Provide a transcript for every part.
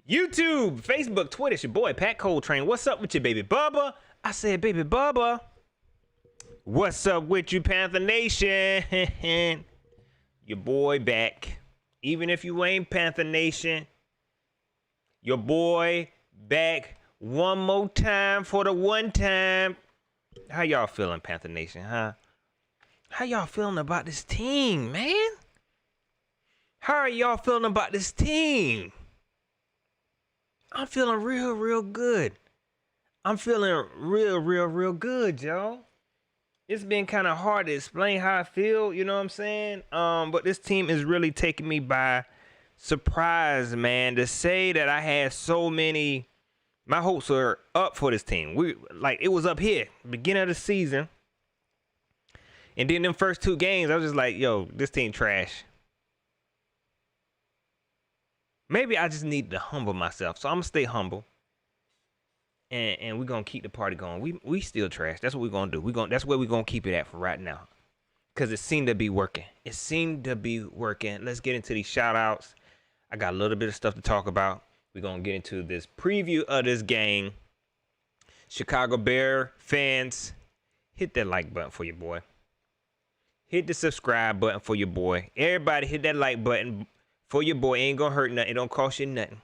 YouTube, Facebook, Twitter, it's your boy Pat Coltrane. What's up with you, baby Bubba? I said, baby Bubba. What's up with you, Panther Nation? Your boy back. Even if you ain't Panther Nation, your boy back one more time for the one time. How y'all feeling, Panther Nation, huh? How y'all feeling about this team, man? How are y'all feeling about this team? I'm feeling real good. I'm feeling real good, y'all. It's been kind of hard to explain how I feel, you know what I'm saying? But this team is really taking me by surprise, man. To say that I had so many, my hopes are up for this team. It was up here, beginning of the season. And then them first two games, I was just like, yo, this team trash. Maybe I just need to humble myself. So I'm going to stay humble. And we're going to keep the party going. We still trash. That's what we're going to do. That's where we're going to keep it at for right now. Because it seemed to be working. Let's get into these shout-outs. I got a little bit of stuff to talk about. We're going to get into this preview of this game. Chicago Bear fans, hit that like button for your boy. Hit the subscribe button for your boy. Everybody hit that like button for your boy. It ain't going to hurt nothing. It don't cost you nothing.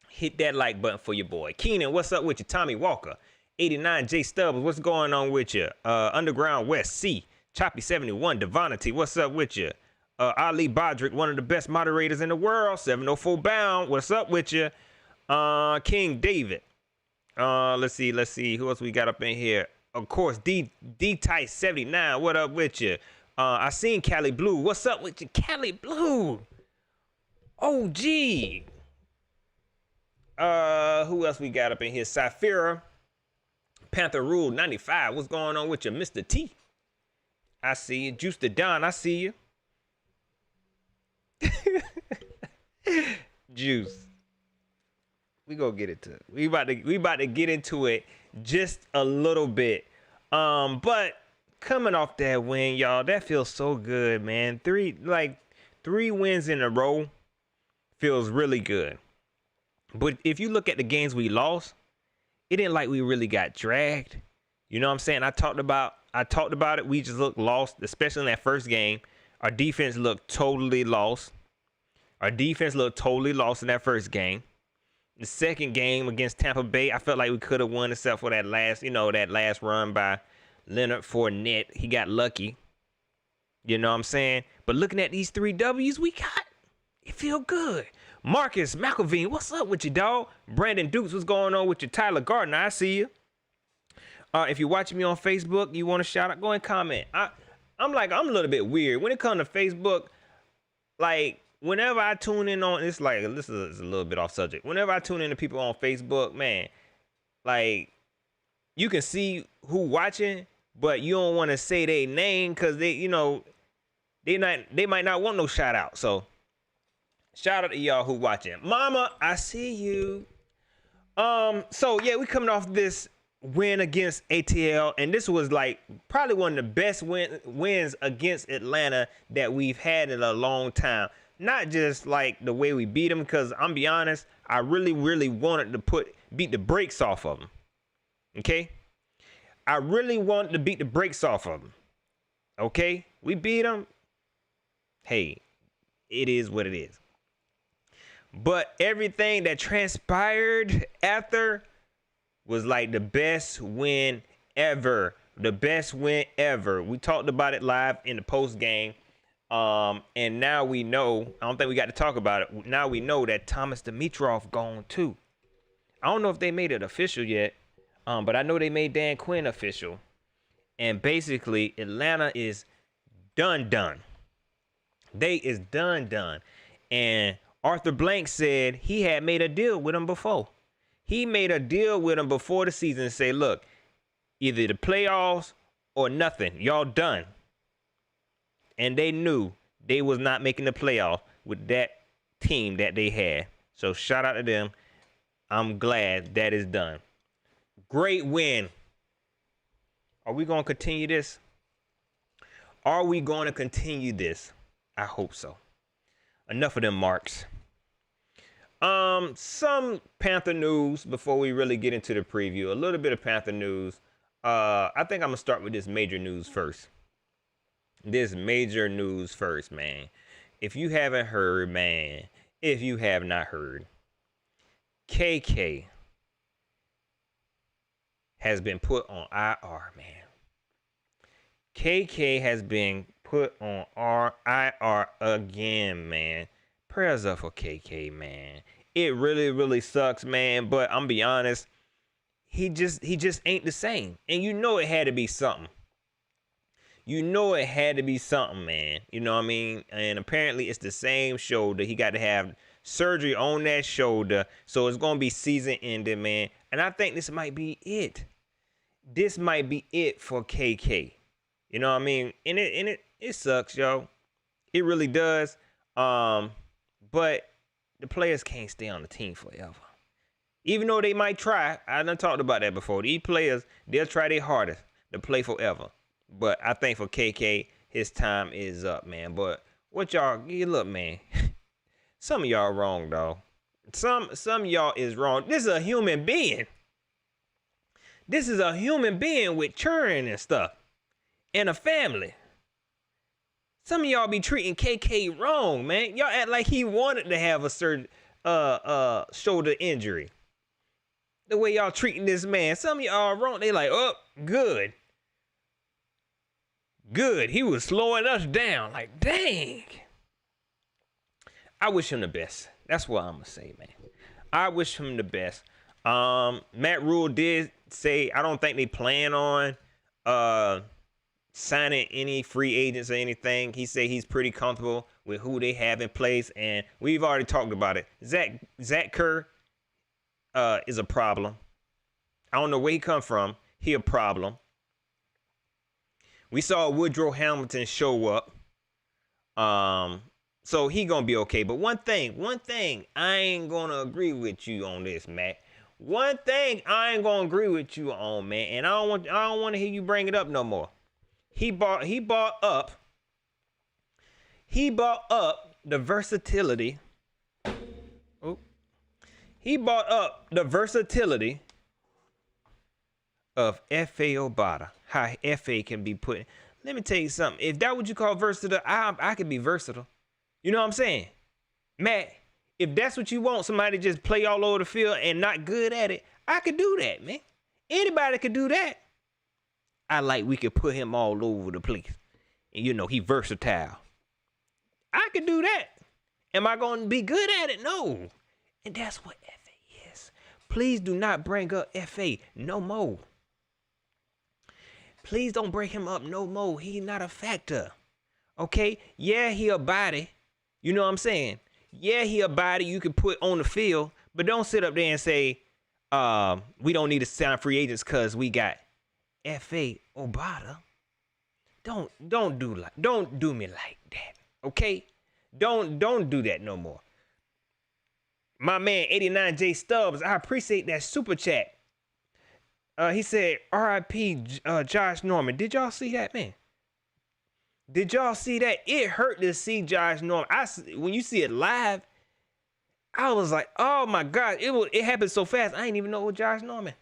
Hit that like button for your boy. Keenan, what's up with you? Tommy Walker, 89, J Stubbs, what's going on with you? Underground West C, Choppy 71, Divinity, what's up with you? Ali Bodrick, one of the best moderators in the world, 704 Bound, what's up with you? King David, let's see, who else we got up in here? Of course, D-Tight 79, what up with you? I seen Cali Blue, what's up with you? Cali Blue, OG. Who else we got up in here? Sapphira, Panther Rule 95. What's going on with you, Mr. T? I see you. Juice the Don, I see you. Juice. We gonna get into it. We about to get into it just a little bit. But coming off that win, y'all, that feels so good, man. Three wins in a row feels really good. But if you look at the games we lost, it ain't like we really got dragged. You know what I'm saying? I talked about it. We just looked lost, especially in that first game. Our defense looked totally lost. In that first game. The second game against Tampa Bay, I felt like we could have won except for that last run by Leonard Fournette. He got lucky. You know what I'm saying? But looking at these 3 W's we got, it feel good. Marcus McElveen, what's up with you, dog? Brandon Dukes, what's going on with you? Tyler Gardner, I see you. If you're watching me on Facebook, you want to shout out, go and comment. I'm a little bit weird. When it comes to Facebook, like, whenever I tune in on, this is a little bit off subject. Whenever I tune in to people on Facebook, man, like, you can see who watching, but you don't want to say their name because they might not want no shout out. So, shout out to y'all who watching. Mama, I see you. So yeah, we coming off this win against ATL, and this was like probably one of the best wins against Atlanta that we've had in a long time. Not just like the way we beat them, because I'm be honest, I really wanted to beat the brakes off of them. Okay? I really wanted to beat the brakes off of them. Okay? We beat them. Hey, it is what it is. But everything that transpired after was like the best win ever. The best win ever. We talked about it live in the post game. And now we know, I don't think we got to talk about it. Now we know that Thomas Dimitroff gone too. I don't know if they made it official yet. But I know they made Dan Quinn official. And basically Atlanta is done. They is done. And Arthur Blank said he had made a deal with him before. He made a deal with him before the season and say, look, either the playoffs or nothing. Y'all done. And they knew they was not making the playoff with that team that they had. So shout out to them. I'm glad that is done. Great win. Are we going to continue this? I hope so. Enough of them marks. Some Panther news before we really get into the preview. A little bit of Panther news. I think I'm gonna start with this major news first. This major news first, man. If you haven't heard, man, if you have not heard, KK has been put on IR, man. KK has been put on IR again, man. Prayers up for KK, man. It really, really sucks, man. But I'm be honest, he just ain't the same. And you know it had to be something. You know it had to be something, man. You know what I mean? And apparently it's the same shoulder. He got to have surgery on that shoulder. So it's going to be season ending, man. And I think this might be it. This might be it for KK. You know what I mean? And it sucks, yo. It really does. But the players can't stay on the team forever. Even though they might try. I done talked about that before. These players, they'll try their hardest to play forever. But I think for KK, his time is up, man. But what y'all, look, man. Some of y'all wrong, dog. Some of y'all is wrong. This is a human being. This is a human being with children and stuff. And a family. Some of y'all be treating KK wrong, man. Y'all act like he wanted to have a shoulder injury. The way y'all treating this man. Some of y'all wrong. They like, oh, good. Good. He was slowing us down. Like, dang. I wish him the best. That's what I'm going to say, man. I wish him the best. Matt Rule did say, I don't think they plan on signing any free agents or anything. He said he's pretty comfortable with who they have in place, and we've already talked about it. Zach Kerr is a problem. I don't know where he come from. He a problem. We saw Woodrow Hamilton show up. So he gonna be okay. But one thing, I ain't gonna agree with you on this, Matt. One thing I ain't gonna agree with you on, man, and I don't want to hear you bring it up no more. He bought up the versatility. Oh. He bought up the versatility of F.A. Obata. How F.A. can be put. Let me tell you something. If that what you call versatile, I can be versatile. You know what I'm saying? Matt, if that's what you want, somebody just play all over the field and not good at it, I could do that, man. Anybody could do that. We could put him all over the place. And you know, he versatile. I could do that. Am I going to be good at it? No. And that's what F.A. is. Please do not bring up F.A. no more. Please don't bring him up no more. He's not a factor. Okay? Yeah, he a body. You know what I'm saying? Yeah, he a body you can put on the field. But don't sit up there and say, we don't need to sign free agents because we got F.A. Obata. Don't do me like that. Okay? Don't do that no more. My man 89J Stubbs, I appreciate that super chat. He said, R.I.P. Josh Norman. Did y'all see that, man? Did y'all see that? It hurt to see Josh Norman. When you see it live, I was like, oh my God, it happened so fast. I ain't even know it was Josh Norman.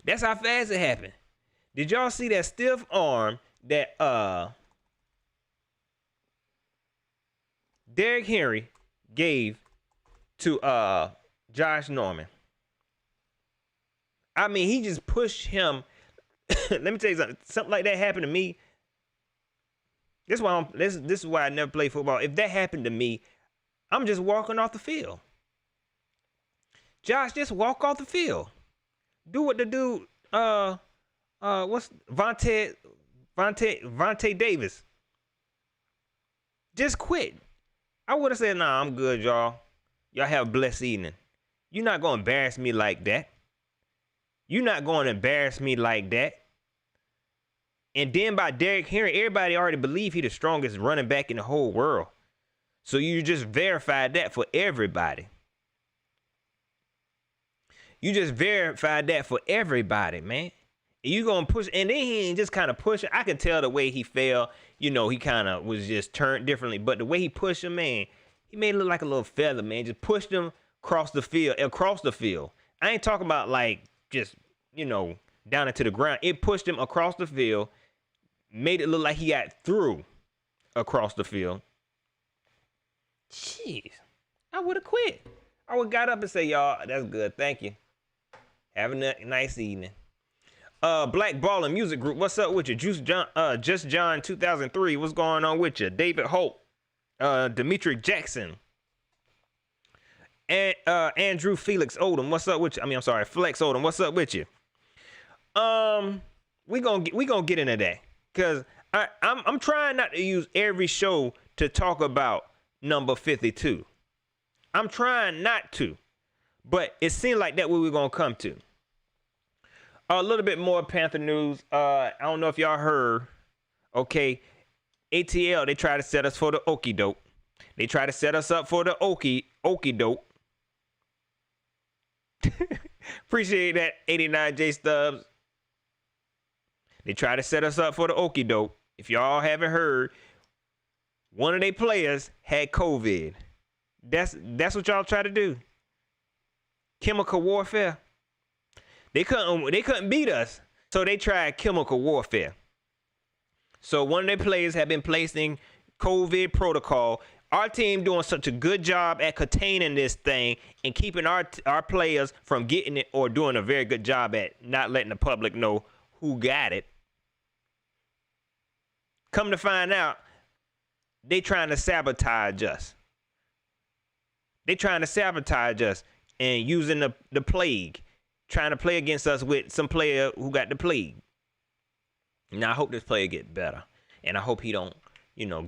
That's how fast it happened. Did y'all see that stiff arm that Derrick Henry gave to Josh Norman? I mean, he just pushed him. Let me tell you something. Something like that happened to me. This is why I never play football. If that happened to me, I'm just walking off the field. Josh, just walk off the field. Do what the dude, what's Vontae Davis. Just quit. I would have said, nah, I'm good, y'all. Y'all have a blessed evening. You're not going to embarrass me like that. You're not going to embarrass me like that. And then by Derrick Henry, everybody already believe he the strongest running back in the whole world. So you just verified that for everybody. You just verified that for everybody, man. You gonna push, and then he ain't just kind of pushing. I can tell the way he fell. You know, he kind of was just turned differently. But the way he pushed him, man, He made it look like a little feather, man. Just pushed him across the field. I ain't talking about like just, down into the ground. It pushed him across the field, made it look like he got through across the field. Jeez. I would have quit. I would have got up and say, y'all, that's good. Thank you. Have a nice evening. Black Ballin' Music Group, what's up with you? Just John 2003, what's going on with you? David Holt, Dimitri Jackson, and Andrew Felix Odom, what's up with you? I'm sorry, Flex Odom, what's up with you? We gonna get into that, cause I'm trying not to use every show to talk about number 52. I'm trying not to, but it seems like that's what we're gonna come to. A little bit more Panther news. I don't know if y'all heard. Okay, ATL, they try to set us for the okie doke. They try to set us up for the okie doke. Appreciate that, 89J Stubbs. They try to set us up for the okie doke. If y'all haven't heard, one of their players had COVID. That's what y'all try to do. Chemical warfare. They couldn't beat us, so they tried chemical warfare. So one of their players have been placed in COVID protocol. Our team doing such a good job at containing this thing and keeping our players from getting it, or doing a very good job at not letting the public know who got it. Come to find out, they trying to sabotage us. They trying to sabotage us and using the plague, trying to play against us with some player who got the plague. Now I hope this player get better, and I hope he don't,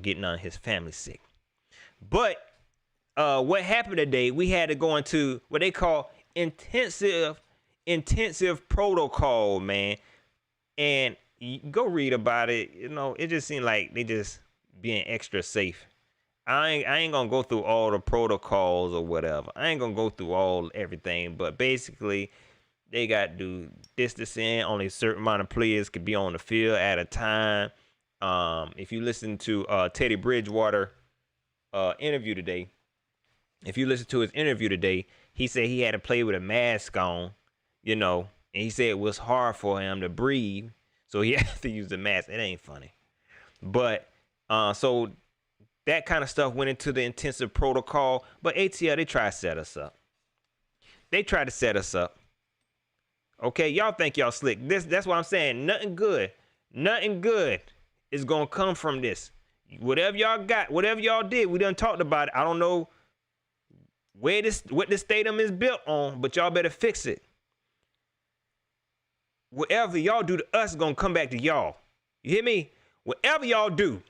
get none of his family sick. But what happened today? We had to go into what they call intensive protocol, man, and go read about it. It just seemed like they just being extra safe. I ain't gonna go through all the protocols or whatever. I ain't gonna go through everything, but basically they got to do distancing. Only a certain amount of players could be on the field at a time. If you listen to Teddy Bridgewater interview today, he said he had to play with a mask on, and he said it was hard for him to breathe, so he had to use the mask. It ain't funny, but so that kind of stuff went into the intensive protocol. But ATL, they try to set us up. Okay, y'all think y'all slick. That's what I'm saying. Nothing good is gonna come from this. Whatever y'all got, whatever y'all did, we done talked about it. I don't know what this stadium is built on, but y'all better fix it. Whatever y'all do to us is gonna come back to y'all. You hear me? Whatever y'all do.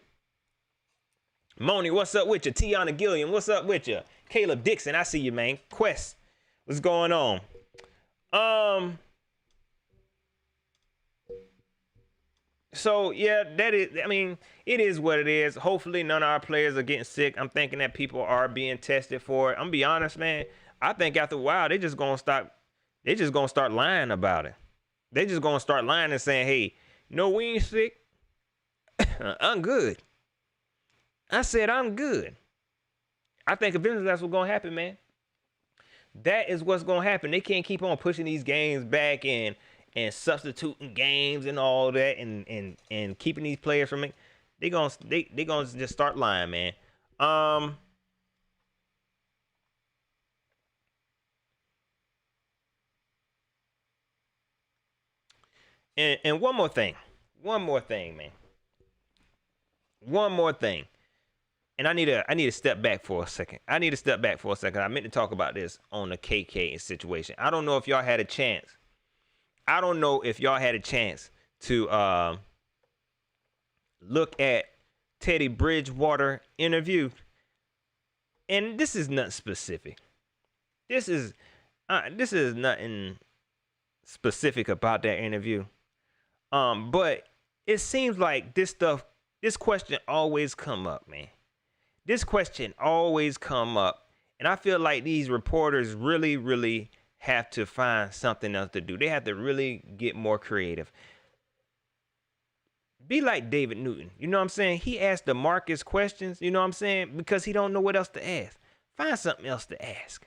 Moni, what's up with you? Tiana Gilliam, what's up with you? Caleb Dixon, I see you, man. Quest, what's going on? So yeah, it is what it is. Hopefully none of our players are getting sick. I'm thinking that people are being tested for it. I'm gonna be honest, man. I think after a while they just gonna start lying about it. They just gonna start lying and saying, hey, no, we ain't sick. I'm good. I said I'm good. I think eventually that's what's gonna happen, man. That is what's gonna happen. They can't keep on pushing these games back and substituting games and all that and keeping these players from it. They gonna just start lying, man. And one more thing, man. One more thing. And I need to step back for a second. I meant to talk about this on the KK situation. I don't know if y'all had a chance. To look at Teddy Bridgewater interview. And this is nothing specific. This is nothing specific about that interview. But it seems like this question always come up, man. This question always come up. And I feel like these reporters really, really have to find something else to do. They have to really get more creative. Be like David Newton. You know what I'm saying? He asked DeMarcus questions, you know what I'm saying? Because he don't know what else to ask. Find something else to ask.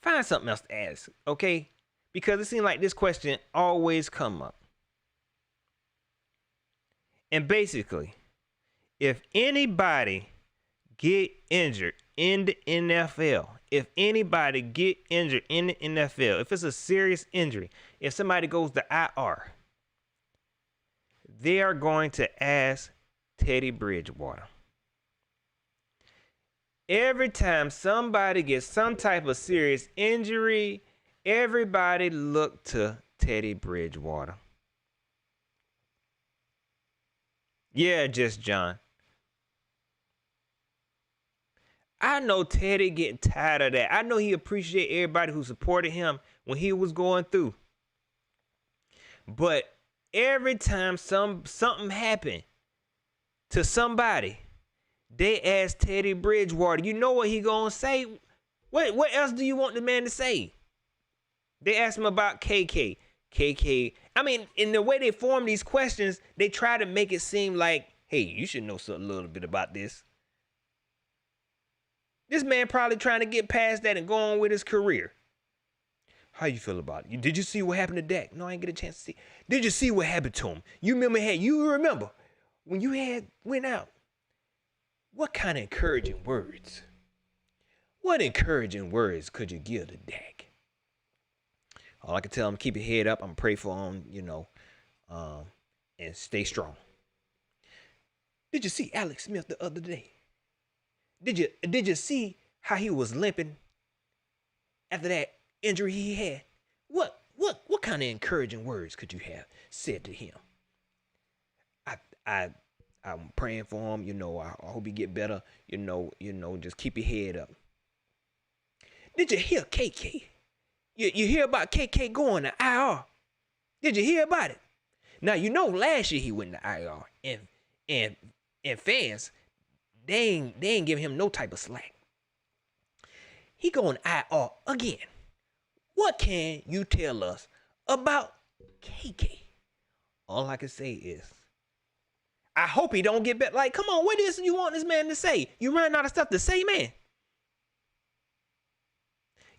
Find something else to ask, okay? Because it seems like this question always come up. And basically, if anybody get injured in the NFL, if it's a serious injury, if somebody goes to IR, they are going to ask Teddy Bridgewater. Every time somebody gets some type of serious injury, everybody look to Teddy Bridgewater. Yeah, just John. I know Teddy getting tired of that. I know he appreciate everybody who supported him when he was going through. But every time something happened to somebody, they ask Teddy Bridgewater. You know what he gonna say? What else do you want the man to say? They ask him about KK. I mean, in the way they form these questions, they try to make it seem like, hey, you should know a little bit about this. This man probably trying to get past that and go on with his career. How you feel about it? Did you see what happened to Dak? No, I didn't get a chance to see. Did you see what happened to him? You remember when you went out? What kind of encouraging words? What encouraging words could you give to Dak? All I can tell him, keep your head up. I'm pray for him, and stay strong. Did you see Alex Smith the other day? Did you see how he was limping after that injury he had? What kind of encouraging words could you have said to him? I'm praying for him, I hope he get better, just keep your head up. Did you hear KK? You hear about KK going to IR? Did you hear about it? Now, last year he went to IR, and fans, they ain't giving him no type of slack. He going to IR again. What can you tell us about KK? All I can say is, I hope he don't get better. Like, come on, what is you want this man to say? You running out of stuff to say, man?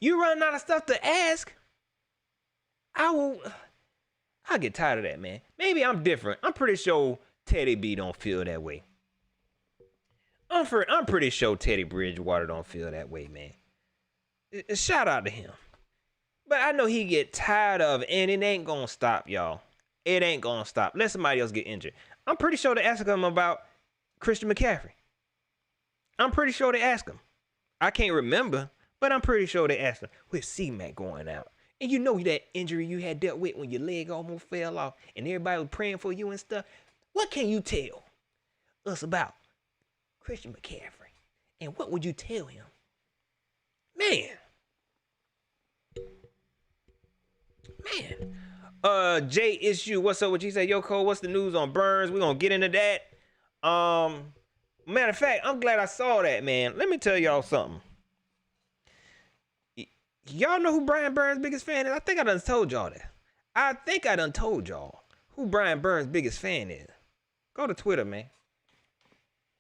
You running out of stuff to ask? I'll get tired of that, man. Maybe I'm different. I'm pretty sure Teddy B don't feel that way. I'm pretty sure Teddy Bridgewater don't feel that way, man. Shout out to him. But I know he get tired of it, and it ain't gonna stop, y'all. It ain't gonna stop. Let somebody else get injured. I'm pretty sure they ask him about Christian McCaffrey. I'm pretty sure they ask him. I can't remember, but I'm pretty sure they asked him. With C-Mac going out. And you know that injury you had dealt with when your leg almost fell off and everybody was praying for you and stuff. What can you tell us about Christian McCaffrey? And what would you tell him? Man. Jay Issue, what's up with you? Say, yo, Cole, what's the news on Burns? We're going to get into that. Matter of fact, I'm glad I saw that, man. Let me tell y'all something. Y'all know who Brian Burns' biggest fan is? I think I done told y'all that. I think I done told y'all who Brian Burns' biggest fan is. Go to Twitter, man.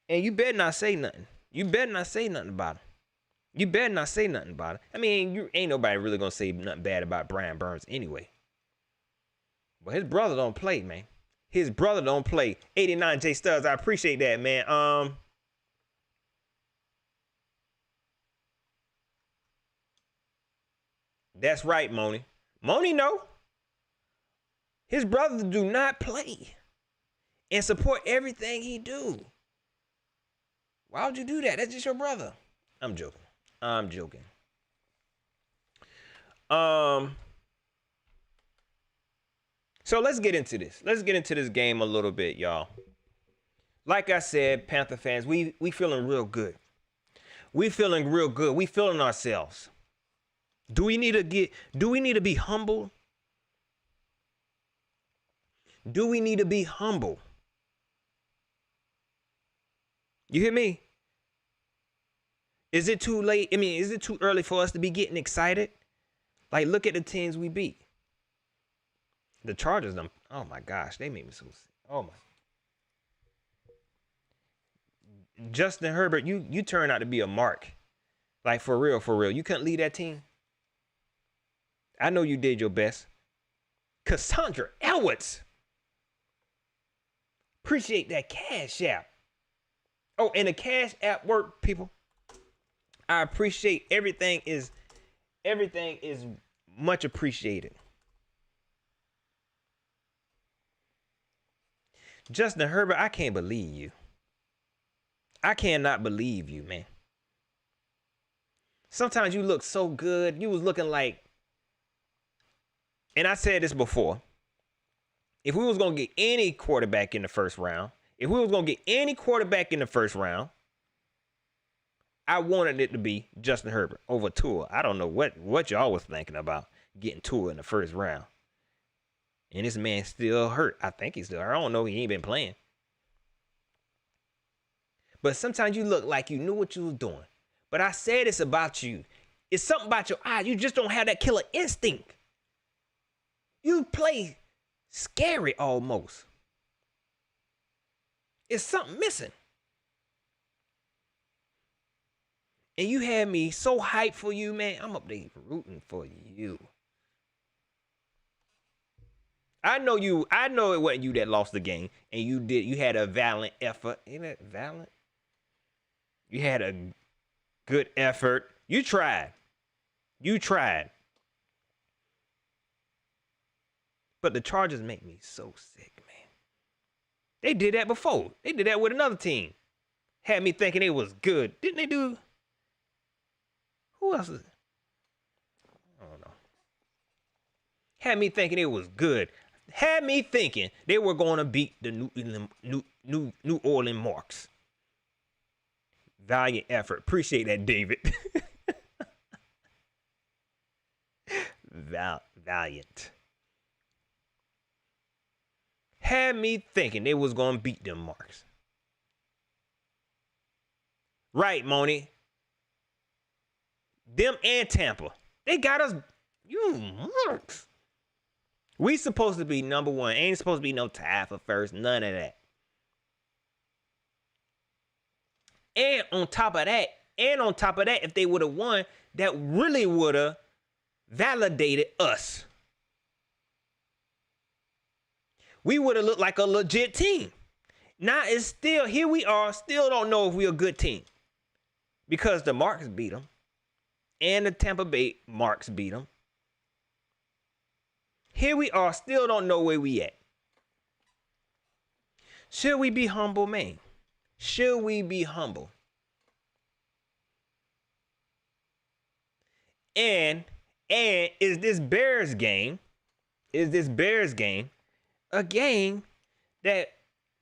And you better not say nothing. You better not say nothing about him. You better not say nothing about it. I mean, you ain't nobody really gonna say nothing bad about Brian Burns anyway. But his brother don't play, man. His brother don't play. 89 J Studs, I appreciate that, man. That's right, Moni. Moni know. His brothers do not play and support everything he do. Why would you do that? That's just your brother. I'm joking. So let's get into this. Let's get into this game a little bit, y'all. Like I said, Panther fans, we feeling real good. We feeling real good. We feeling ourselves. Do we need to be humble? Do we need to be humble? You hear me? Is it too late? I mean, is it too early for us to be getting excited? Like, look at the teams we beat. The Chargers, oh my gosh, they made me so sick. Oh my. Justin Herbert, you turned out to be a mark. Like, for real, for real. You couldn't lead that team. I know you did your best. Cassandra Edwards. Appreciate that Cash App. Oh, and the Cash App work, people. I appreciate everything is much appreciated. Justin Herbert, I can't believe you. I cannot believe you, man. Sometimes you look so good. You was looking like, and I said this before, if we was going to get any quarterback in the first round, I wanted it to be Justin Herbert over Tua. I don't know what y'all was thinking about getting Tua in the first round. And this man still hurt. I think he's still hurt. I don't know. He ain't been playing. But sometimes you look like you knew what you was doing. But I said this about you. It's something about your eyes. You just don't have that killer instinct. You play scary almost. It's something missing. And you had me so hyped for you, man. I'm up there rooting for you. I know it wasn't you that lost the game. And you had a valiant effort. Ain't that valiant? You had a good effort. You tried. But the Chargers make me so sick, man. They did that before. They did that with another team. Had me thinking it was good. Didn't they do? Who else is it? I don't know. Had me thinking it was good. Had me thinking they were going to beat the New Orleans Marks. Valiant effort. Appreciate that, David. Valiant. Had me thinking they was going to beat them Marks. Right, Moni. Them and Tampa. They got us. You Marks. We supposed to be number one. Ain't supposed to be no tie for first. None of that. And on top of that, if they would have won, that really would have validated us. We would have looked like a legit team. Now it's still, here we are, still don't know if we're a good team. Because the Marks beat them. And the Tampa Bay Marks beat them. Here we are, still don't know where we at. Should we be humble, man? Should we be humble? And is this Bears game a game that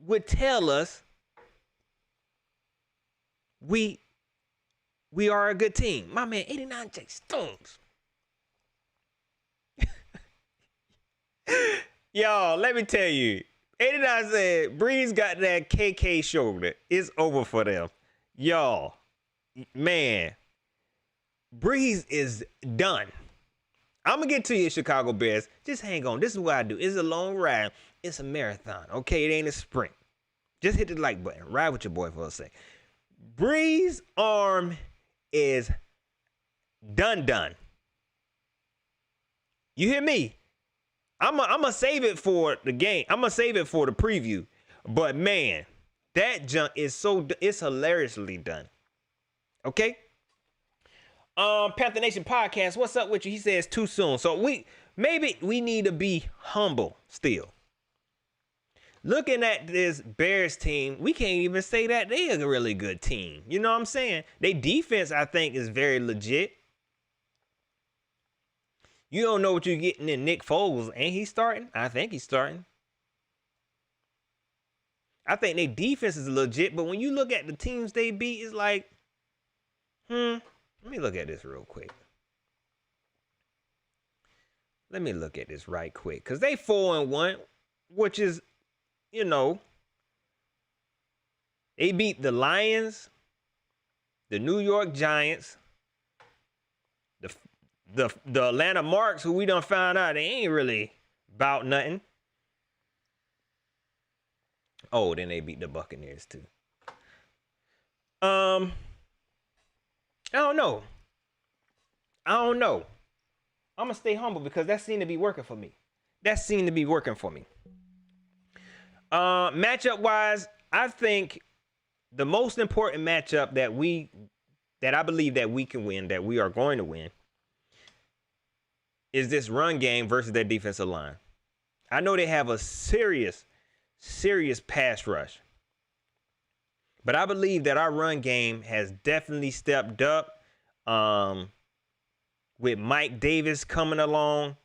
would tell us we are a good team? My man, 89 J Stones. Y'all, let me tell you. 89 said, Breeze got that KK shoulder. It's over for them. Y'all, man, Breeze is done. I'm going to get to you, Chicago Bears. Just hang on. This is what I do. It's a long ride. It's a marathon. Okay, it ain't a sprint. Just hit the like button. Ride with your boy for a sec. Breeze arm is done. You hear me? I'm gonna save it for the game. I'm gonna save it for the preview. But man, that junk is it's hilariously done. Okay? Panther Nation Podcast, what's up with you? He says too soon. So maybe we need to be humble still. Looking at this Bears team, we can't even say that they're a really good team. You know what I'm saying? Their defense, I think, is very legit. You don't know what you're getting in Nick Foles. Ain't he starting? I think he's starting. I think their defense is legit, but when you look at the teams they beat, it's like, let me look at this real quick. Let me look at this right quick. Because they 4-1, which is, you know, they beat the Lions, the New York Giants, the Atlanta Marks, who we done found out they ain't really about nothing. Oh, then they beat the Buccaneers too. I don't know. I'm gonna stay humble because that seemed to be working for me. Matchup wise, I think the most important matchup that I believe that we can win, that we are going to win, is this run game versus their defensive line. I know they have a serious pass rush, but I believe that our run game has definitely stepped up. With Mike Davis coming along,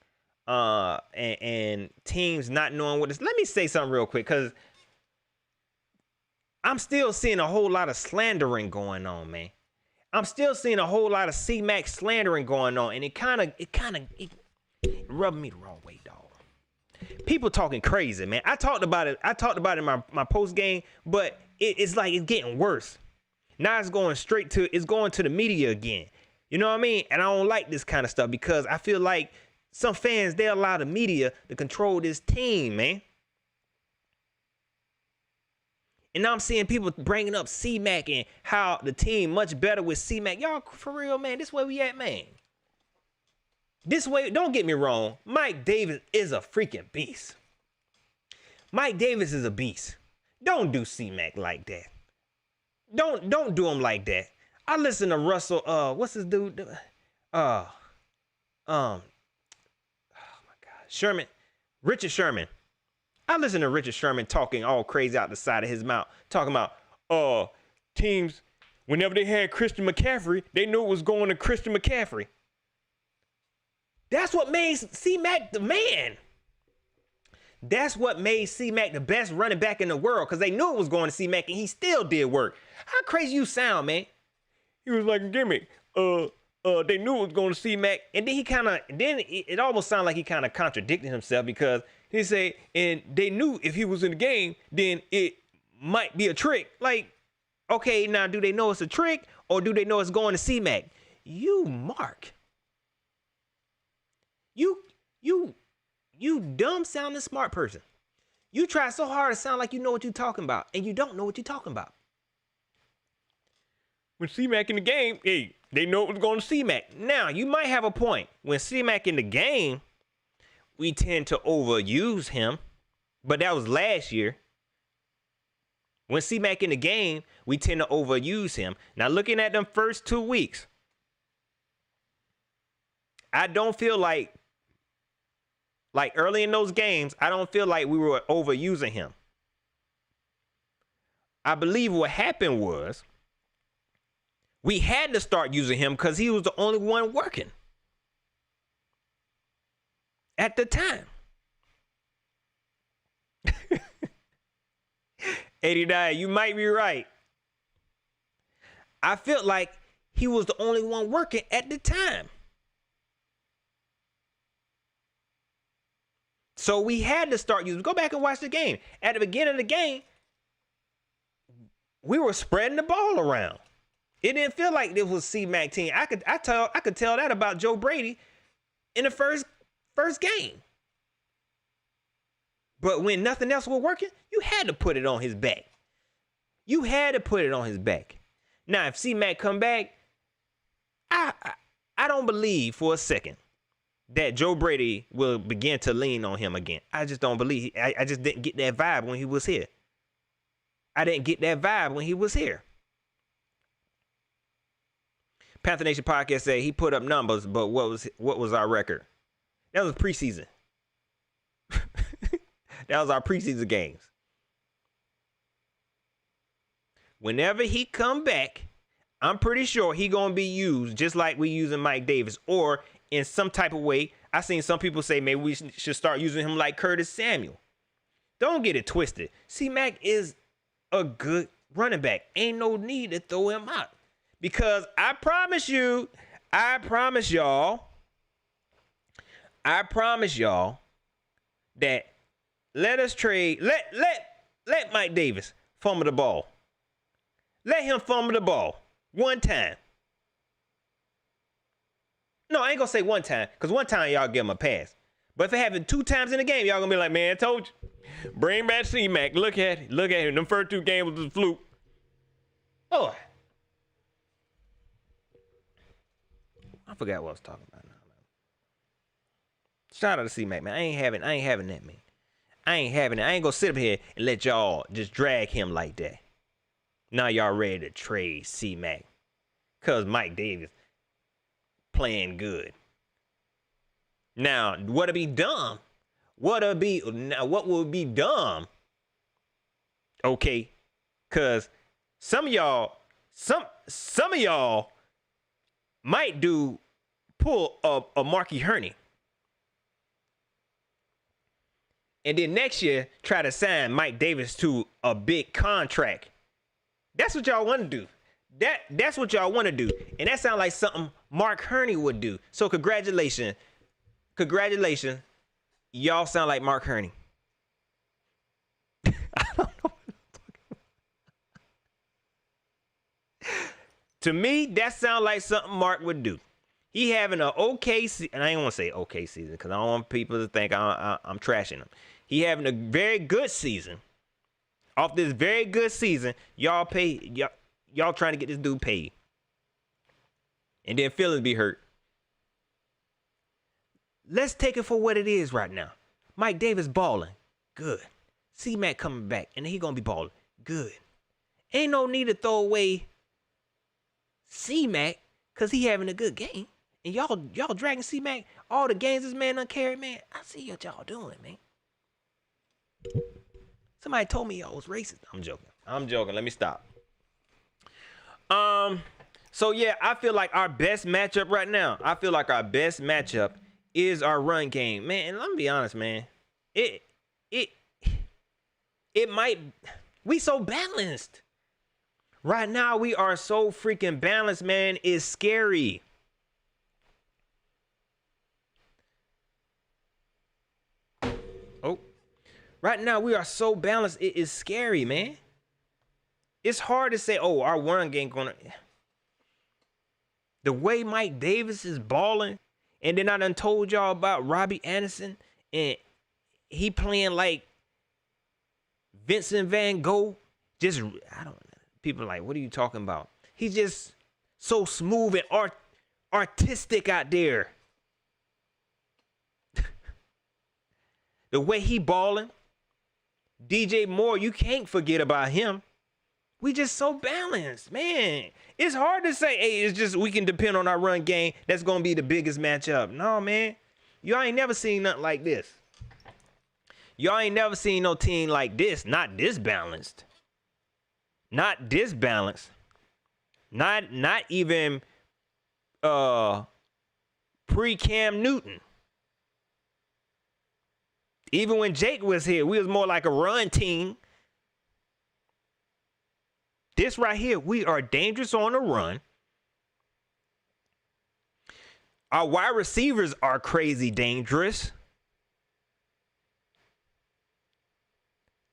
and teams not knowing what this. Let me say something real quick, because I'm still seeing a whole lot of slandering going on, man. I'm still seeing a whole lot of C-Mac slandering going on, and it rubbed me the wrong way, dog. People talking crazy, man. I talked about it in my post game, but it's like it's getting worse. Now it's going to the media again. You know what I mean? And I don't like this kind of stuff because I feel like some fans, they allow the media to control this team, man. And now I'm seeing people bringing up C-Mac and how the team much better with C-Mac. Y'all, for real, man, this way we at, man. This way, don't get me wrong. Mike Davis is a freaking beast. Mike Davis is a beast. Don't do C-Mac like that. Don't do him like that. I listen to Russell, what's his dude? Oh my God, Richard Sherman. I listen to Richard Sherman talking all crazy out the side of his mouth, talking about, teams, whenever they had Christian McCaffrey, they knew it was going to Christian McCaffrey. That's what made C-Mac the man. That's what made C-Mac the best running back in the world, because they knew it was going to C-Mac, and he still did work. How crazy you sound, man? He was like a gimmick. They knew it was going to C-Mac, and then it almost sounded like he kind of contradicted himself, because he said, and they knew if he was in the game, then it might be a trick. Like, okay, now do they know it's a trick, or do they know it's going to C-Mac? You, Mark. You dumb sounding smart person. You try so hard to sound like you know what you're talking about, and you don't know what you're talking about. When C-Mac in the game, hey, they know it was going to C-Mac. Now, you might have a point. When C-Mac in the game, we tend to overuse him, but that was last year. When C-Mac in the game, we tend to overuse him. Now, looking at them first 2 weeks, I don't feel like early in those games, I don't feel like we were overusing him. I believe what happened was we had to start using him because he was the only one working at the time. 89, you might be right. I felt like he was the only one working at the time. So we had to start using. Go back and watch the game. At the beginning of the game, we were spreading the ball around. It didn't feel like this was C-Mac team. I could tell that about Joe Brady in the first game. But when nothing else was working, you had to put it on his back. Now, if C-Mac come back, I don't believe for a second that Joe Brady will begin to lean on him again. I just don't believe. I just didn't get that vibe when he was here. Panther Nation Podcast said he put up numbers, but what was our record? That was preseason. That was our preseason games. Whenever he come back, I'm pretty sure he gonna be used just like we using Mike Davis, or in some type of way. I seen some people say maybe we should start using him like Curtis Samuel. Don't get it twisted. C-Mac is a good running back. Ain't no need to throw him out. Because I promise y'all that let Mike Davis fumble the ball. Let him fumble the ball one time. No, I ain't gonna say one time, because one time y'all give him a pass. But if it happened 2 times in the game, y'all gonna be like, man, I told you. Bring back C-Mac. Look at it. Them first 2 games was a fluke. Oh, I forgot what I was talking about now. Shout out to C-Mac, man. I ain't having that, man. I ain't having it. I ain't gonna sit up here and let y'all just drag him like that. Now y'all ready to trade C-Mac. Cause Mike Davis playing good. Now, what would be dumb? What would be dumb? Okay. Cause some of y'all might pull a Marquis Herney. And then next year, try to sign Mike Davis to a big contract. That's what y'all want to do. That's what y'all want to do. And that sounds like something Mark Herney would do. So congratulations. Congratulations. Y'all sound like Mark Herney. I don't know what I'm talking about. To me, that sounds like something Mark would do. He having an okay season, and I ain't want to say okay season because I don't want people to think I'm trashing him. He having a very good season. Off this very good season, y'all trying to get this dude paid. And then feelings be hurt. Let's take it for what it is right now. Mike Davis balling. Good. C-Mac coming back, and he gonna be balling. Good. Ain't no need to throw away C-Mac because he having a good game. And y'all dragging C-Mac, all the games this man done carried, man. I see what y'all doing, man. Somebody told me y'all was racist. I'm joking. Let me stop. So yeah, I feel like our best matchup right now. Is our run game, man. And let me be honest, man. It might. We so balanced. Right now, we are so freaking balanced, man. It's scary. Oh. Right now, we are so balanced. It is scary, man. It's hard to say, oh, our run game gonna. The way Mike Davis is balling, and then I done told y'all about Robbie Anderson, and he playing like Vincent Van Gogh. Just, I don't know. People are like, what are you talking about? He's just so smooth and artistic out there. The way he balling. DJ Moore, you can't forget about him. We just so balanced, man. It's hard to say, hey, it's just we can depend on our run game. That's going to be the biggest matchup. No, man. Y'all ain't never seen nothing like this. Y'all ain't never seen no team like this. Not this balanced. Not this balanced. Not even pre-Cam Newton. Even when Jake was here, we was more like a run team. This right here, we are dangerous on the run. Our wide receivers are crazy dangerous.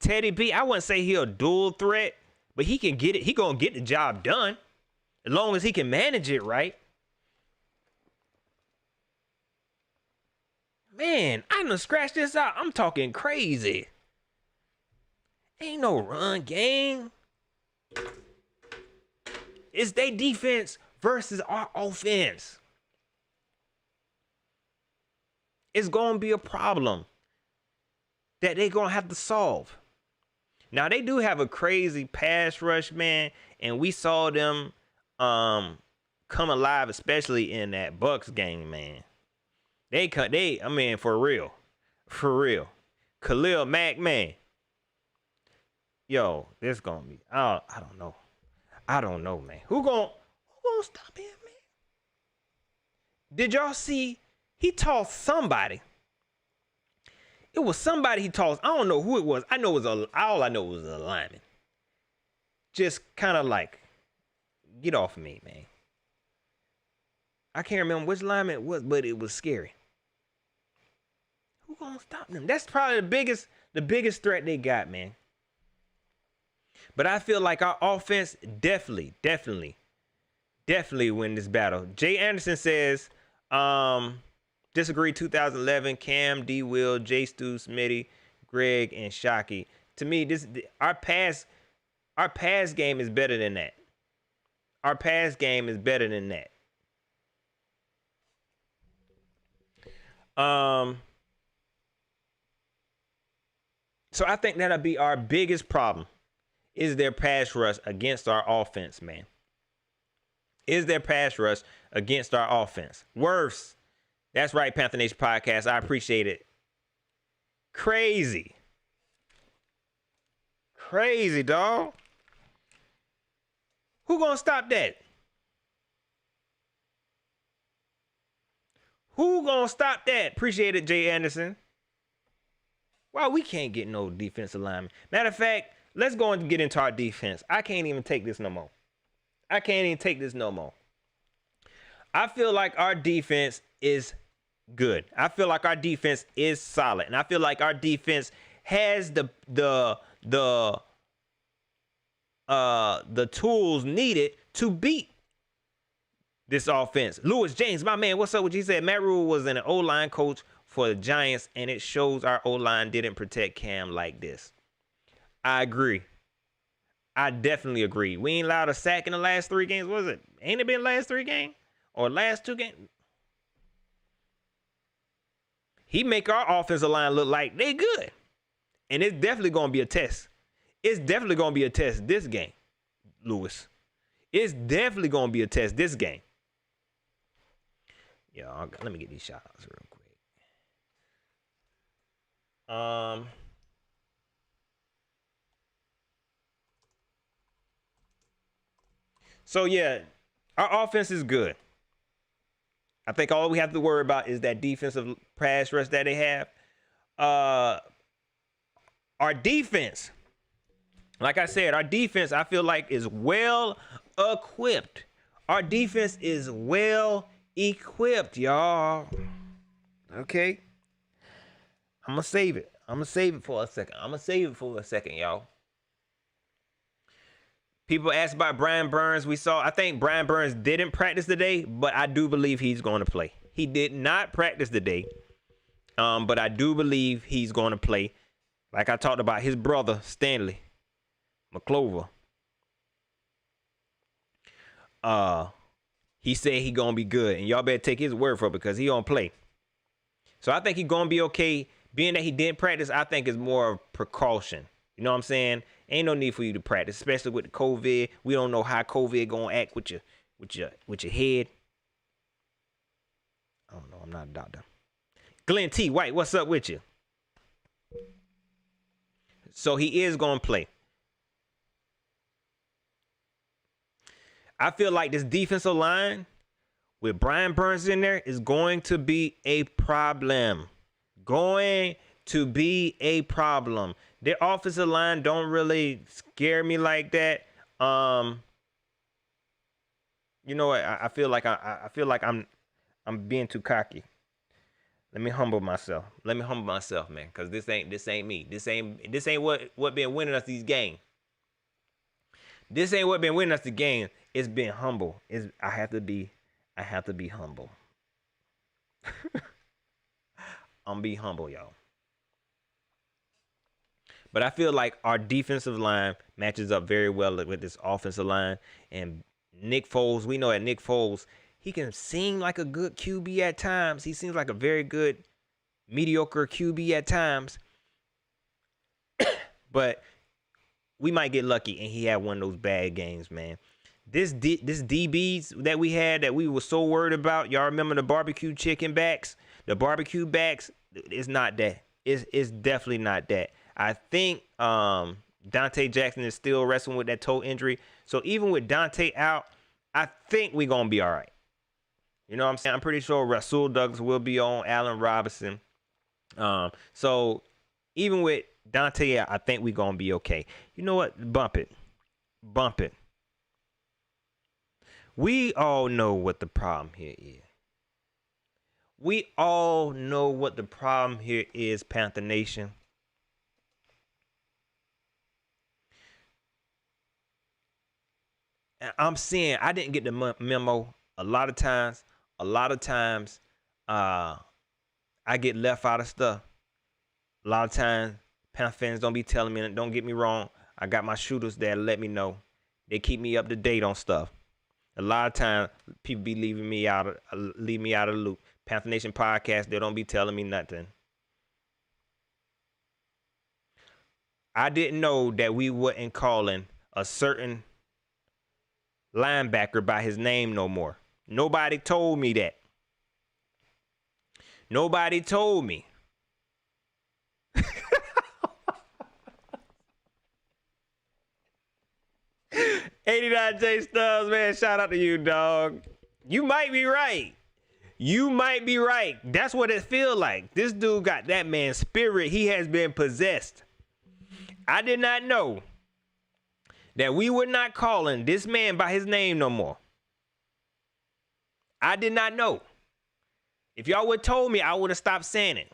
Teddy B, I wouldn't say he a dual threat, but he can get it. He gonna get the job done as long as he can manage it right. Man, I done scratched this out. I'm talking crazy. Ain't no run game. It's their defense versus our offense. It's going to be a problem that they're going to have to solve. Now, they do have a crazy pass rush, man, and we saw them come alive, especially in that Bucks game, man. I mean, for real. Khalil Mack, man. Yo, this going to be, I don't know, man. Who gonna stop him, man? Did y'all see he tossed somebody? It was somebody he tossed. I don't know who it was. All I know was a lineman. Just kind of like, get off of me, man. I can't remember which lineman it was, but it was scary. Who gonna stop them? That's probably the biggest threat they got, man. But I feel like our offense definitely win this battle. Jay Anderson says, disagree 2011, Cam, D. Will, J. Stu, Smitty, Greg, and Shockey. To me, our pass game is better than that. Our pass game is better than that. So I think that'll be our biggest problem is their pass rush against our offense, man. Is their pass rush against our offense. Worse. That's right, Panther Nation Podcast. I appreciate it. Crazy, dog. Who gonna stop that? Who gonna stop that? Appreciate it, Jay Anderson. Wow, we can't get no defensive lineman. Matter of fact, let's go and get into our defense. I can't even take this no more. I feel like our defense is good. I feel like our defense is solid, and I feel like our defense has the tools needed to beat this offense. Lewis James, my man, what's up with you? He said Matt Rule was an O-line coach for the Giants, and it shows our O-line didn't protect Cam like this. I agree. I definitely agree. We ain't allowed a sack in the last 3 games. What was it? Ain't it been last 3 games? Or last 2 games? He make our offensive line look like they good. And it's definitely going to be a test. It's definitely going to be a test this game, Lewis. It's definitely going to be a test this game. Yeah, let me get these shout outs real quick. So yeah, our offense is good. I think all we have to worry about is that defensive pass rush that they have. Our defense, like I said, our defense I feel like is well equipped. Our defense is well equipped, y'all. Okay. I'm gonna save it. For a second, y'all. People asked about Brian Burns. I think Brian Burns didn't practice today, but I do believe he's going to play. He did not practice today, but I do believe he's going to play. Like I talked about his brother, Stanley McClover. He said he going to be good, and y'all better take his word for it because he going to play. So I think he's going to be okay. Being that he didn't practice, I think is more of precaution. You know what I'm saying? Ain't no need for you to practice, especially with the COVID. We don't know how COVID gonna act with your head. I don't know. I'm not a doctor. Glenn T. White, what's up with you? So he is gonna play. I feel like this defensive line with Brian Burns in there is going to be a problem. Their offensive line don't really scare me like that. You know what? I feel like I'm being too cocky. Let me humble myself, man, because this ain't me. This ain't what been winning us these games. This ain't what been winning us the game. It's been humble. I have to be humble. I'm be humble, y'all. But I feel like our defensive line matches up very well with this offensive line. And Nick Foles, we know that Nick Foles, he can seem like a good QB at times. He seems like a very good, mediocre QB at times. But we might get lucky and he had one of those bad games, man. This DBs that we had that we were so worried about, y'all remember the barbecue chicken backs? The barbecue backs, it's not that. It's definitely not that. I think Dante Jackson is still wrestling with that toe injury. So even with Dante out, I think we're going to be all right. You know what I'm saying? I'm pretty sure Rasul Douglas will be on, Allen Robinson. So even with Dante out, I think we're going to be okay. You know what? Bump it. We all know what the problem here is. Panther Nation. I'm saying I didn't get the memo a lot of times. I get left out of stuff. A lot of times, Panther fans don't be telling me, and don't get me wrong, I got my shooters that let me know. They keep me up to date on stuff. A lot of times, people be leaving me out of the loop. Panther Nation podcast, they don't be telling me nothing. I didn't know that we wasn't calling a certain linebacker by his name no more. Nobody told me that. Nobody told me. 89 J Stubbs, man, shout out to you, dog. You might be right. You might be right. That's what it feel like. This dude got that man's spirit. He has been possessed. I did not know that we were not calling this man by his name no more. I did not know. If y'all would have told me, I would have stopped saying it.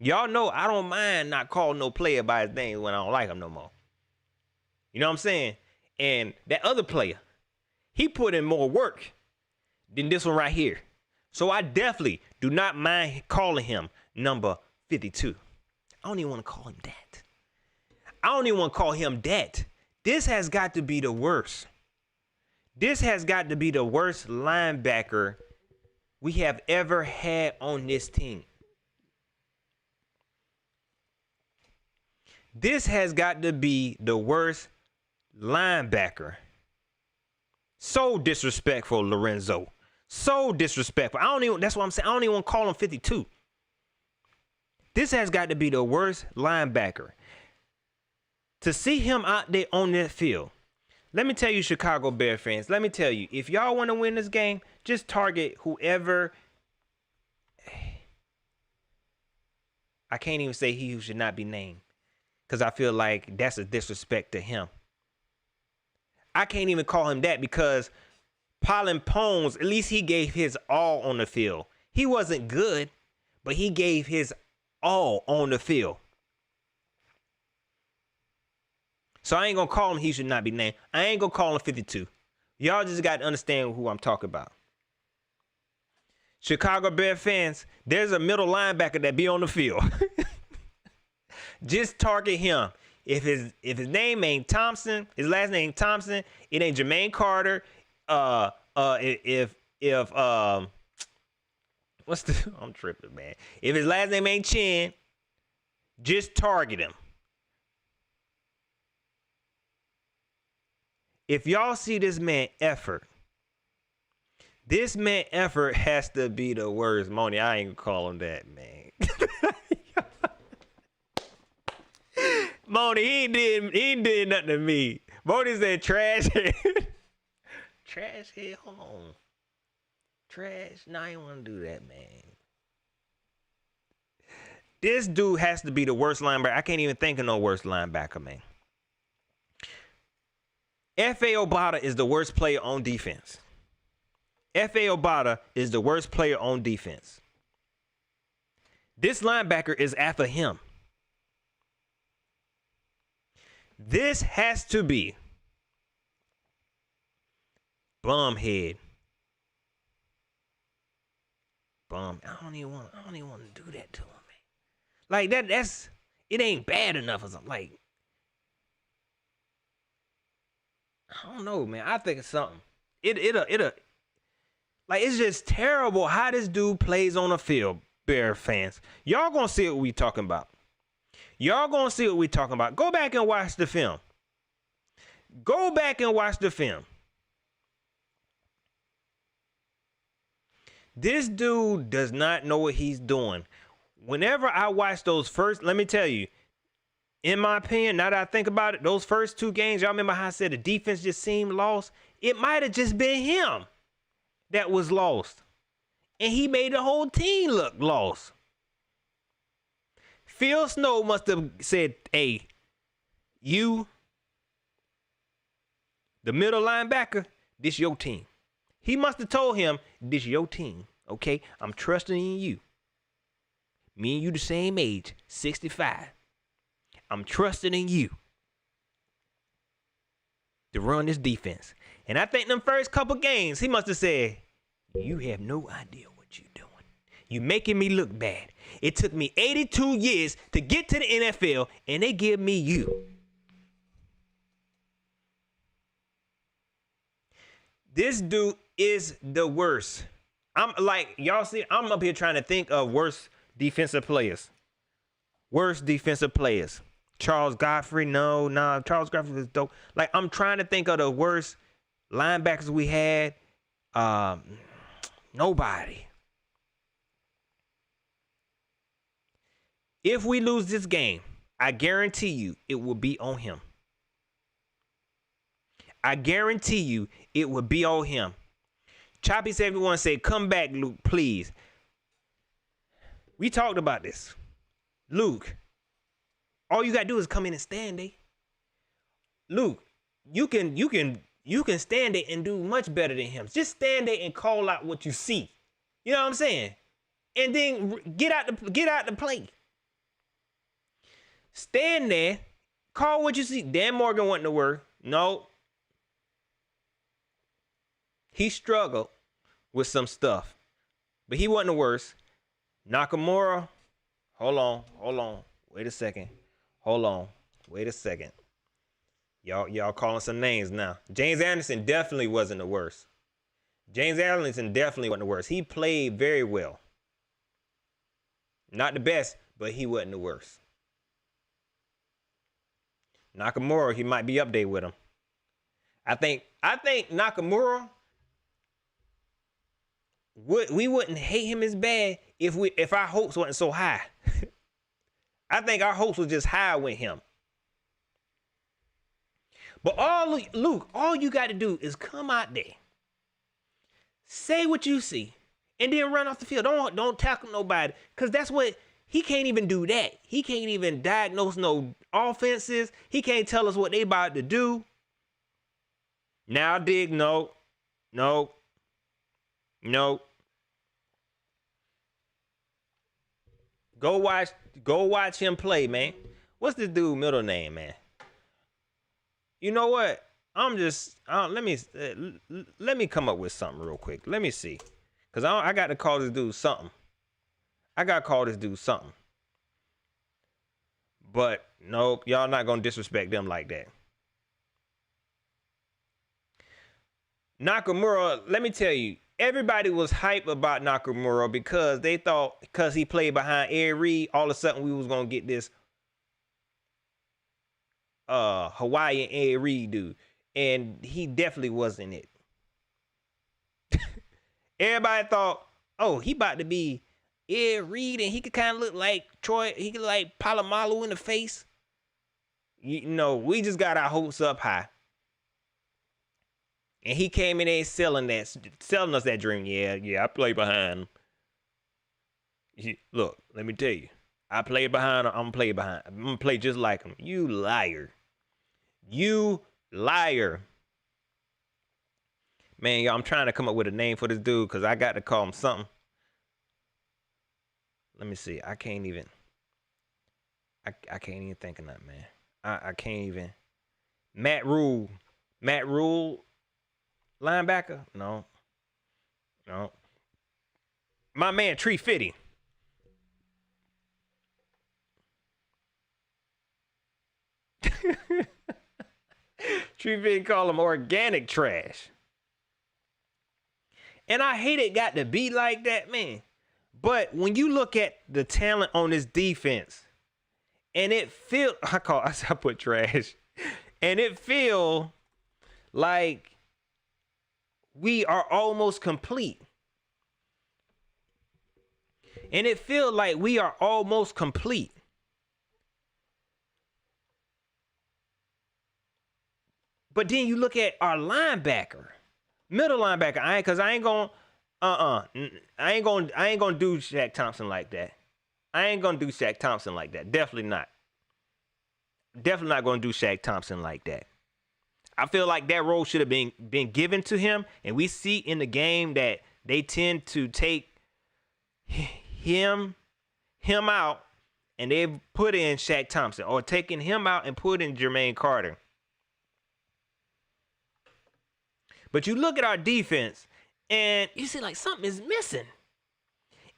Y'all know I don't mind not calling no player by his name when I don't like him no more. You know what I'm saying? And that other player, he put in more work than this one right here. So I definitely do not mind calling him number 52. I don't even want to call him that. I don't even want to call him that. This has got to be the worst. This has got to be the worst linebacker we have ever had on this team. This has got to be the worst linebacker. So disrespectful, Lorenzo. So disrespectful. That's what I'm saying. I don't even want to call him 52. This has got to be the worst linebacker. To see him out there on that field. Let me tell you, Chicago Bear fans. Let me tell you, if y'all want to win this game, just target whoever. I can't even say he who should not be named, because I feel like that's a disrespect to him. I can't even call him that because Paulin Pones, at least he gave his all on the field. He wasn't good, but he gave his all on the field. So I ain't going to call him he should not be named. I ain't going to call him 52. Y'all just got to understand who I'm talking about. Chicago Bear fans, there's a middle linebacker that be on the field. Just target him. If his name ain't Thompson, his last name Thompson, it ain't Jermaine Carter. I'm tripping, man. If his last name ain't Chin, just target him. If y'all see this man effort has to be the worst. Moni, I ain't gonna call him that, man. Moni, he did nothing to me. Moni said trash head. Trash head, hold on. Trash, no, I ain't want to do that, man. This dude has to be the worst linebacker. I can't even think of no worse linebacker, man. F.A. Obata is the worst player on defense. F.A. Obata is the worst player on defense. This linebacker is after him. This has to be Bumhead. I don't even want to do that to him, man. Like that's it ain't bad enough or something. Like, I don't know, man. I think it's something. Like, it's just terrible how this dude plays on the field, Bear fans. Y'all gonna see what we talking about. Y'all gonna see what we talking about. Go back and watch the film. Go back and watch the film. This dude does not know what he's doing. Whenever I watch those first, let me tell you, in my opinion, now that I think about it, those first two games, y'all remember how I said the defense just seemed lost? It might have just been him that was lost. And he made the whole team look lost. Phil Snow must have said, hey, you, the middle linebacker, this your team. He must have told him, this your team, okay? I'm trusting in you. Me and you the same age, 65. I'm trusting in you to run this defense. And I think them first couple games, he must have said, you have no idea what you're doing. You're making me look bad. It took me 82 years to get to the NFL, and they give me you. This dude is the worst I'm like, y'all see, I'm up here trying to think of worst defensive players. Worst defensive players. Charles Godfrey, no, nah. Charles Godfrey was dope. Like, I'm trying to think of the worst linebackers we had. Nobody. If we lose this game, I guarantee you it will be on him. I guarantee you it will be on him. Choppy71 said, come back, Luke, please. We talked about this. Luke, all you gotta do is come in and stand there. Luke, you can stand there and do much better than him. Just stand there and call out what you see. You know what I'm saying? And then get out the play. Stand there, call what you see. Dan Morgan wasn't the worst. No. He struggled with some stuff, but he wasn't the worst. Nakamura, hold on. Wait a second. Hold on. Wait a second. Y'all calling some names now. James Anderson definitely wasn't the worst. James Anderson definitely wasn't the worst. He played very well. Not the best, but he wasn't the worst. Nakamura, he might be up there with him. I think Nakamura, we wouldn't hate him as bad if our hopes weren't so high. I think our hopes were just high with him. But Luke, all you got to do is come out there, say what you see, and then run off the field. Don't tackle nobody, because that's what he can't even do. That he can't even diagnose no offenses. He can't tell us what they about to do. Now, dig, no. Go watch him play, man. What's this dude's middle name, man? You know what? Let me come up with something real quick. Let me see, cause I got to call this dude something. But nope, y'all not gonna disrespect them like that. Nakamura, let me tell you, everybody was hype about Nakamura because they thought, because he played behind Ed Reed, all of a sudden we was gonna get this Hawaiian Ed Reed dude, and he definitely wasn't it. Everybody thought, oh, he about to be Ed Reed, and he could kind of look like Troy. He could like Palomalu in the face. You know, we just got our hopes up high, and he came in there selling us that dream. Yeah, I play behind him. Look, let me tell you, I play behind him. I'm gonna play just like him. You liar. Man, y'all, I'm trying to come up with a name for this dude because I got to call him something. Let me see. I can't even think of that, man. I can't even. Matt Rule, linebacker? No. My man, Tree Fitty. Tree Fitty call him organic trash. And I hate it got to be like that, man. But when you look at the talent on this defense, and it feel I put trash, and it feel like we are almost complete. But then you look at our linebacker, middle linebacker. I ain't gonna do Shaq Thompson like that. Definitely not. Definitely not gonna do Shaq Thompson like that. I feel like that role should have been given to him, and we see in the game that they tend to take him out, and they've put in Shaq Thompson, or taking him out and put in Jermaine Carter. But you look at our defense, and you see like something is missing.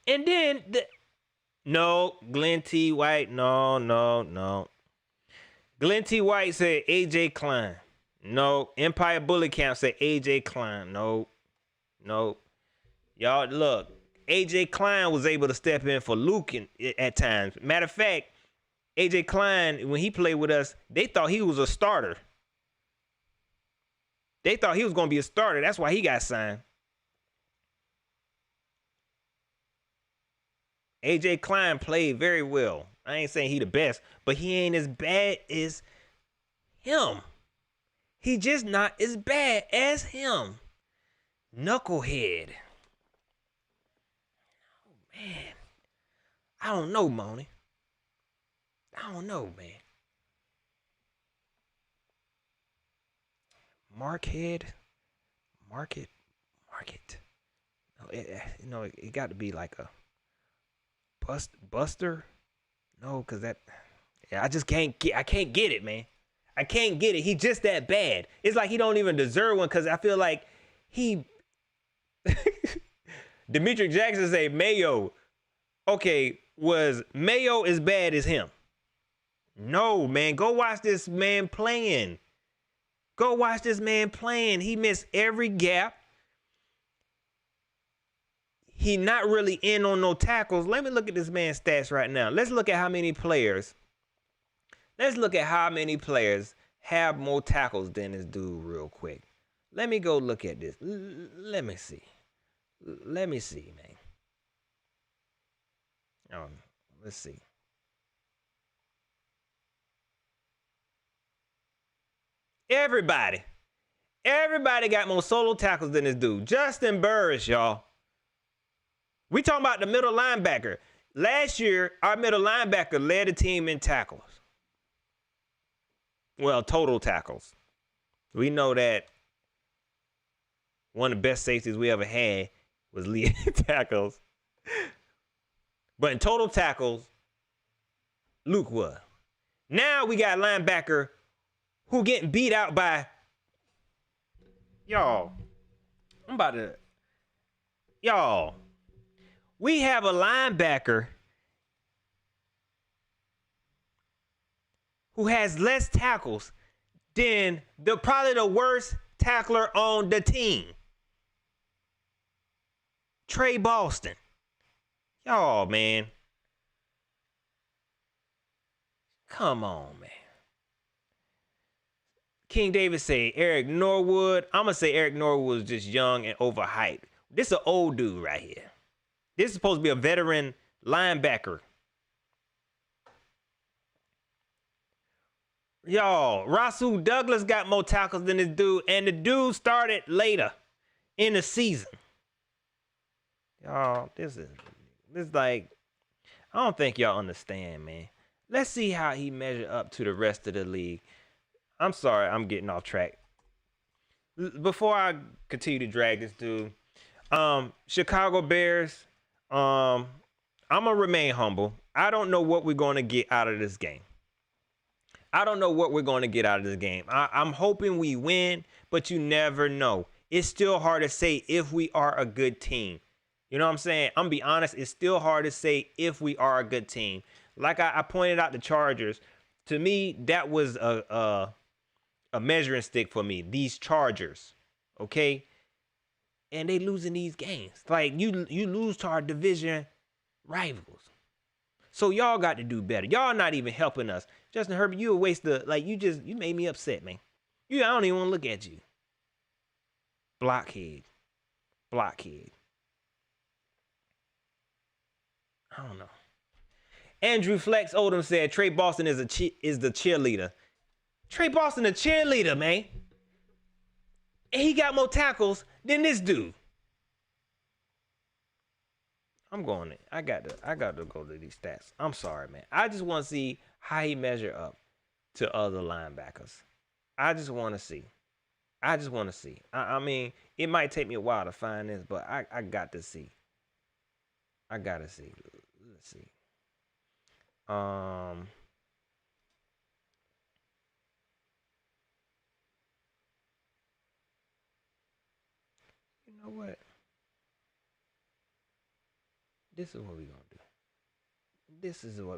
And then Glenn T. White, no. Glenn T. White said AJ Klein. No. Empire Bullet Camp said AJ Klein. No. Y'all look, AJ Klein was able to step in for Luke at times. Matter of fact, AJ Klein, when he played with us, they thought he was a starter. They thought he was going to be a starter. That's why he got signed. AJ Klein played very well. I ain't saying he the best, but he ain't as bad as him. He just not as bad as him. Knucklehead. Oh, man. I don't know, Money. I don't know, man. Market. No, it got to be like a Buster. No, cause I just can't get. I can't get it, man. I can't get it. He just that bad. It's like he don't even deserve one. Cause I feel like he. Demetric Jackson say Mayo. Okay, was Mayo as bad as him? No, man. Go watch this man playing. Go watch this man playing. He missed every gap. He not really in on no tackles. Let me look at this man's stats right now. Let's look at how many players. Let's look at how many players have more tackles than this dude real quick. Let me go look at this. Let me see. Let me see, man. Let's see. Everybody got more solo tackles than this dude. Justin Burris, y'all. We talking about the middle linebacker. Last year, our middle linebacker led the team in tackles. Well, total tackles. We know that one of the best safeties we ever had was leading tackles. But in total tackles, Luke was. Now we got a linebacker who getting beat out by y'all. We have a linebacker who has less tackles than probably the worst tackler on the team. Trey Boston. Y'all, man. Come on, man. King David say Eric Norwood. I'm going to say Eric Norwood was just young and overhyped. This is an old dude right here. This is supposed to be a veteran linebacker. Y'all, Rasul Douglas got more tackles than this dude, and the dude started later in the season. Y'all, this is like, I don't think y'all understand, man. Let's see how he measure up to the rest of the league. I'm sorry, I'm getting off track. Before I continue to drag this dude, Chicago Bears, I'm going to remain humble. I don't know what we're going to get out of this game. I'm hoping we win, but you never know. It's still hard to say if we are a good team. You know what I'm saying? I'm going to be honest. It's still hard to say if we are a good team. Like I pointed out the Chargers. To me, that was a measuring stick for me. These Chargers, okay? And they losing these games. Like, you lose to our division rivals. So y'all got to do better. Y'all not even helping us. Justin Herbert, you a waste of, like, you made me upset, man. I don't even want to look at you. Blockhead. I don't know. Andrew Flex Odom said Trey Boston is the cheerleader. Trey Boston a cheerleader, man. And he got more tackles than this dude. I'm going to. I got to go to these stats. I'm sorry, man. I just want to see how he measure up to other linebackers. I just want to see. I mean, it might take me a while to find this, but I got to see. Let's see. You know what? This is what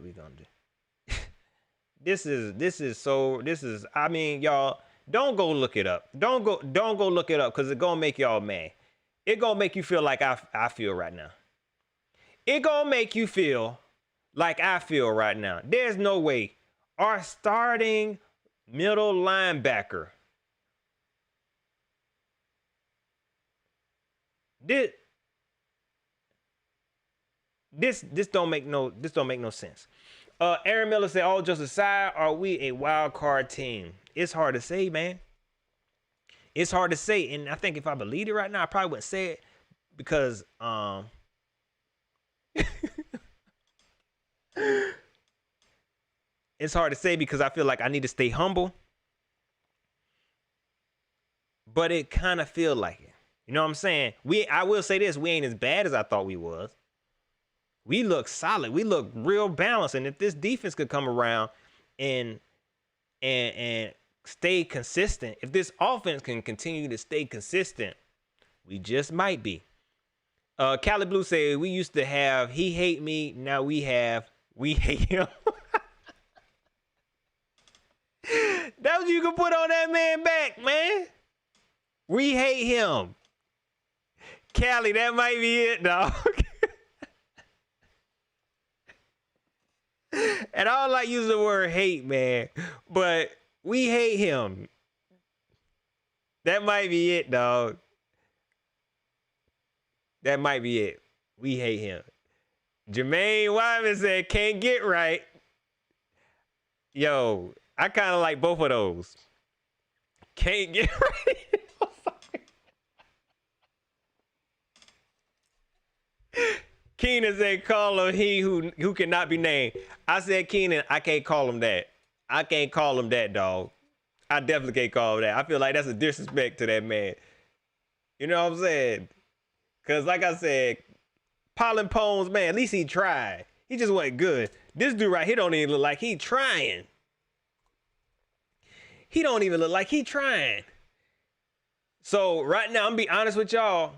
we're gonna do. I mean, y'all, don't go look it up. Don't go look it up because it's gonna make y'all mad. It gonna make you feel like I feel right now. It gonna make you feel like I feel right now. There's no way our starting middle linebacker this don't make no sense. Aaron Miller said, all just aside, are we a wild card team? It's hard to say, man. It's hard to say. And I think if I believed it right now, I probably wouldn't say it because it's hard to say because I feel like I need to stay humble. But it kind of feel like it. You know what I'm saying? I will say this, we ain't as bad as I thought we was. We look solid. We look real balanced. And if this defense could come around and stay consistent, if this offense can continue to stay consistent, we just might be. Cali Blue said, we used to have he hate me, now we have we hate him. That's what you can put on that man back, man. We hate him. Cali, that might be it, dog. And I don't like using the word hate, man, but we hate him. That might be it, dog. That might be it. We hate him. Jermaine Wyman said, can't get right. Yo, I kind of like both of those. Can't get right. Keenan said, call him he who cannot be named. I said, Keenan, I can't call him that. I can't call him that, dog. I definitely can't call him that. I feel like that's a disrespect to that man. You know what I'm saying? Because like I said, Pollen Pones, man, at least he tried. He just wasn't good. This dude right here don't even look like he trying. He don't even look like he trying. So right now, I'm gonna be honest with y'all.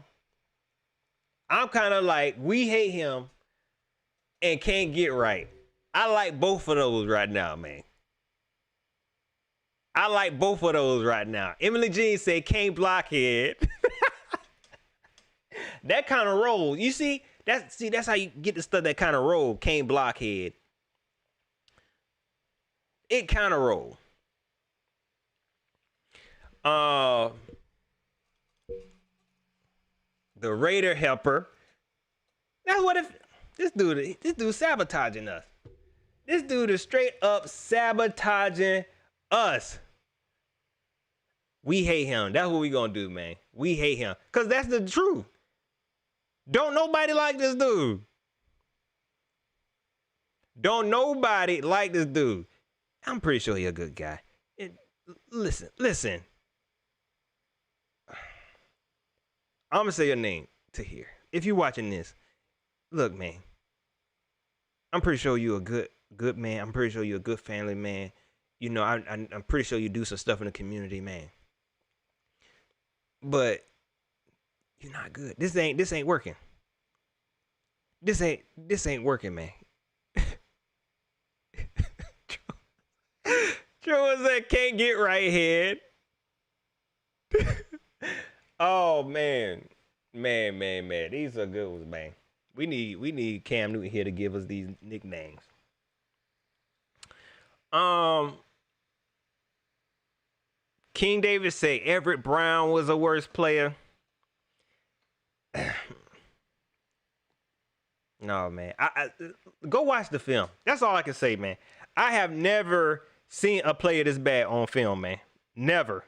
I'm kind of like, we hate him and can't get right. I like both of those right now, man. I like both of those right now. Emily Jean said, can't blockhead. That kind of roll. You see, that's how you get the stuff that kind of roll. Can't blockhead. It kind of roll. The Raider helper. That's what if this dude sabotaging us. This dude is straight up sabotaging us. We hate him. That's what we gonna do, man. We hate him. Cause that's the truth. Don't nobody like this dude. Don't nobody like this dude. I'm pretty sure he a good guy. Listen. I'm gonna say your name to here. If you're watching this, look, man. I'm pretty sure you a good man. I'm pretty sure you're a good family man. You know, I'm pretty sure you do some stuff in the community, man. But you're not good. This ain't working. This ain't working, man. True as that can't get right head. Oh man. These are good ones, man. We need Cam Newton here to give us these nicknames. King David say Everett Brown was a worse player. No, man. I go watch the film. That's all I can say, man. I have never seen a player this bad on film, man. Never.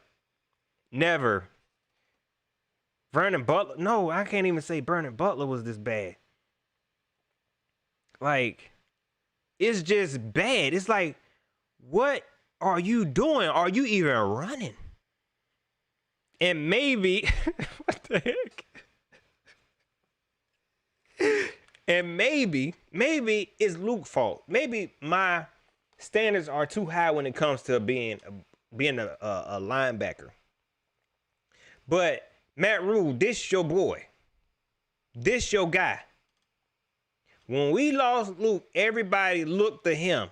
Vernon Butler. No, I can't even say Vernon Butler was this bad. Like, it's just bad. It's like, what are you doing? Are you even running? And maybe, what the heck? And maybe it's Luke's fault. Maybe my standards are too high when it comes to being a linebacker. But Matt Rule, this your boy. This your guy. When we lost Luke, everybody looked to him.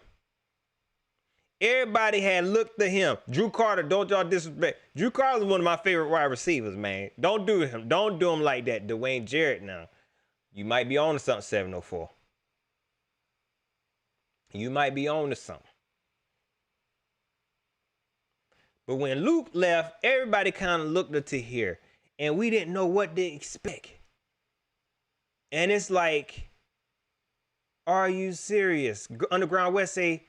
Everybody had looked at him. Drew Carter, don't y'all disrespect. Drew Carter is one of my favorite wide receivers, man. Don't do him. Don't do him like that. Dwayne Jarrett now. You might be on to something, 704. You might be on to something. But when Luke left, everybody kind of looked up to here. And we didn't know what to expect. And it's like, are you serious? Underground West say,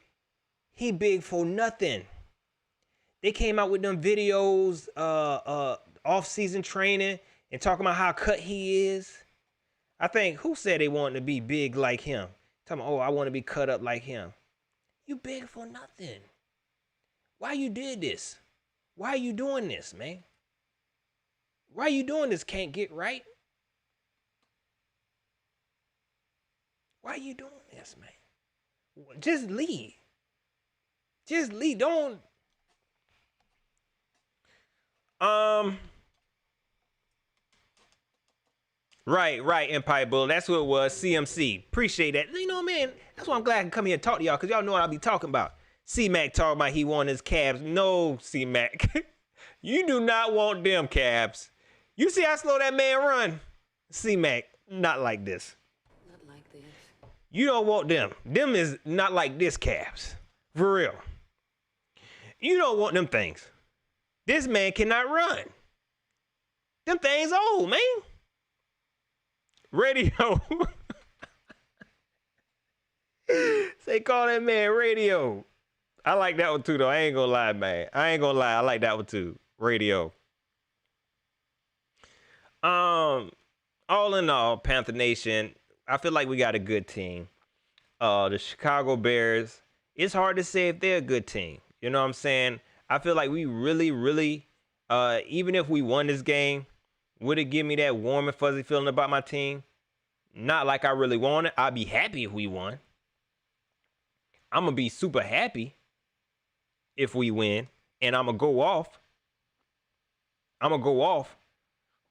he big for nothing. They came out with them videos, off-season training, and talking about how cut he is. I think, who said they wanted to be big like him? Talking about, oh, I want to be cut up like him. You big for nothing. Why you did this? Why are you doing this, man? Why you doing this? Can't get right? Why you doing this, man? Just leave. Just leave. Don't. Right, Empire Bull. That's what it was. CMC. Appreciate that. You know, man, that's why I'm glad I can come here and talk to y'all, because y'all know what I'll be talking about. C-Mac talking about he wanted his Cavs. No, C-Mac. You do not want them Cavs. You see how slow that man run? C-Mac, not like this. Not like this. You don't want them. Them is not like this Cavs. For real. You don't want them things. This man cannot run. Them things old, man. Radio. Say call that man Radio. I like that one too, though. I ain't gonna lie, man. I ain't gonna lie. I like that one too. Radio. All in all, Panther Nation, I feel like we got a good team. The Chicago Bears, it's hard to say if they're a good team. You know what I'm saying? I feel like we really, even if we won this game, would it give me that warm and fuzzy feeling about my team? Not like I really want it. I'd be happy if we won. I'm going to be super happy if we win. And I'm going to go off.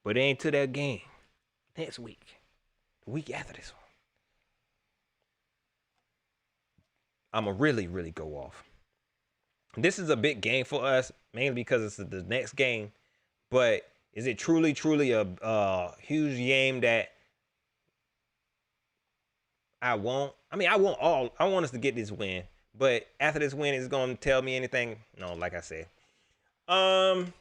But it ain't to that game. Next week. The week after this one. I'm going to really go off. This is a big game for us, mainly because it's the next game. But is it truly a huge game that I want? I mean, I want us to get this win. But after this win, it's going to tell me anything? No, like I said. I'm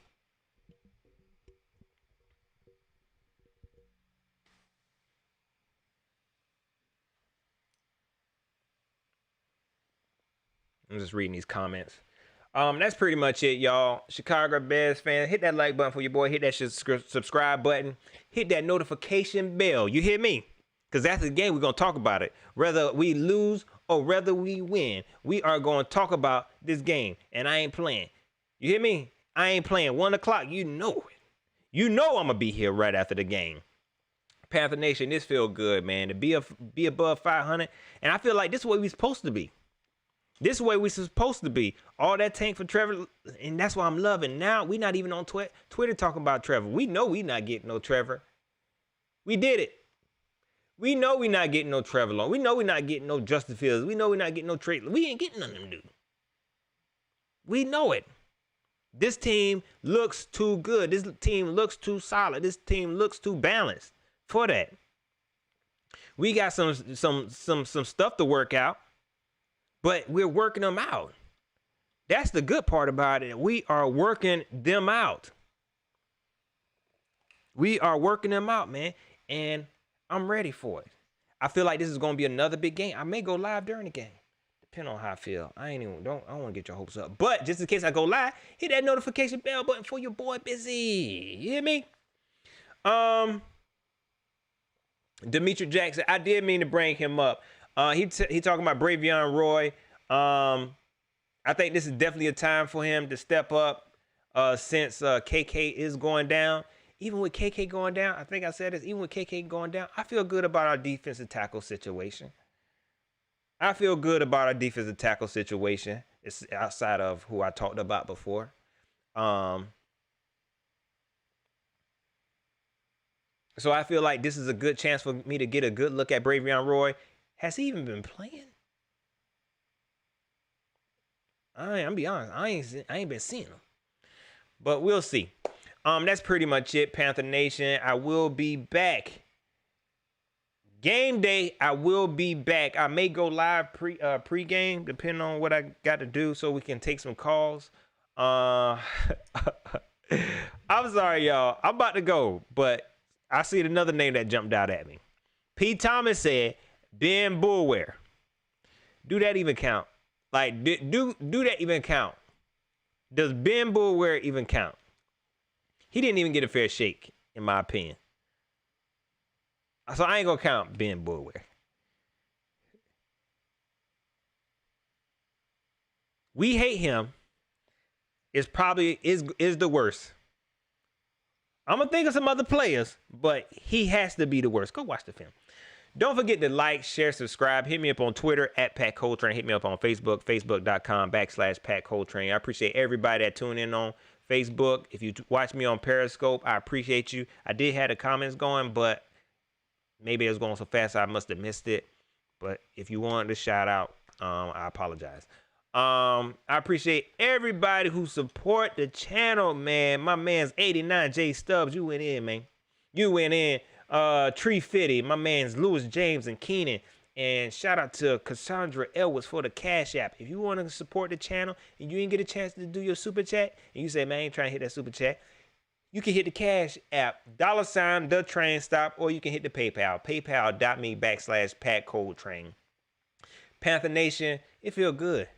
just reading these comments. That's pretty much it, y'all. Chicago Bears fans, hit that like button for your boy. Hit that subscribe button. Hit that notification bell. You hear me? Because after the game, we're going to talk about it. Whether we lose or whether we win, we are going to talk about this game. And I ain't playing. You hear me? I ain't playing. 1 o'clock, you know it. You know I'm going to be here right after the game. Panther Nation, this feel good, man. To be above 500. And I feel like this is what we're supposed to be. This is the way we're supposed to be. All that tank for Trevor, and that's why I'm loving. Now, we're not even on Twitter talking about Trevor. We know we're not getting no Trevor. We did it. We know we're not getting no Trevor Long. We know we're not getting no Justin Fields. We know we're not getting no trade. We ain't getting none of them, dude. We know it. This team looks too good. This team looks too solid. This team looks too balanced for that. We got some stuff to work out. But we're working them out. That's the good part about it. We are working them out. We are working them out, man. And I'm ready for it. I feel like this is going to be another big game. I may go live during the game. Depending on how I feel. I don't want to get your hopes up. But just in case I go live, hit that notification bell button for your boy Busy. You hear me? Demetri Jackson, I did mean to bring him up. He talking about Bravion Roy. I think this is definitely a time for him to step up since KK is going down. Even with KK going down, I think I said this, even with KK going down, I feel good about our defensive tackle situation. It's outside of who I talked about before. So I feel like this is a good chance for me to get a good look at Bravion Roy. Has he even been playing? I'm be honest. I ain't been seeing them. But we'll see. That's pretty much it, Panther Nation. I will be back. Game day, I will be back. I may go live pre-game, depending on what I got to do, so we can take some calls. I'm sorry, y'all. I'm about to go, but I see another name that jumped out at me. P. Thomas said, Ben Bullware. Do that even count? Like, do that even count? Does Ben Bullware even count? He didn't even get a fair shake, in my opinion. So I ain't gonna count Ben Bullware. We hate him. Is probably is the worst. I'm gonna think of some other players, but he has to be the worst. Go watch the film. Don't forget to like, share, subscribe. Hit me up on Twitter at Pat Coltrane. Hit me up on Facebook, facebook.com/Pat Coltrane. I appreciate everybody that tuned in on Facebook. If you watch me on Periscope, I appreciate you. I did have the comments going, but maybe it was going so fast I must have missed it. But if you wanted to shout out, I apologize. I appreciate everybody who support the channel, man. My man's 89 J Stubbs. You went in, man. You went in. Tree Fitty. My man's Lewis James and Keenan. And shout out to Cassandra Elwoods for the Cash App. If you want to support the channel and you didn't get a chance to do your super chat, and you say, man, I ain't trying to hit that super chat, you can hit the Cash App, $ the train stop, or you can hit the PayPal, paypal.me/Pat Coltrane. Panther Nation, it feel good.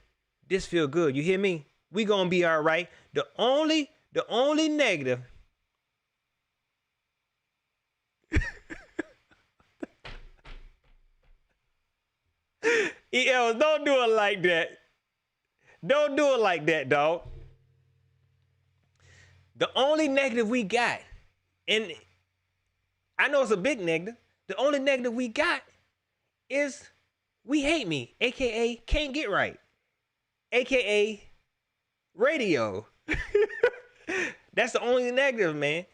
This feel good. You hear me? We gonna be all right. The only negative. ELs, don't do it like that. Don't do it like that, dog. The only negative we got, and I know it's a big negative, the only negative we got is we hate me, aka can't get right, aka radio. That's the only negative, man.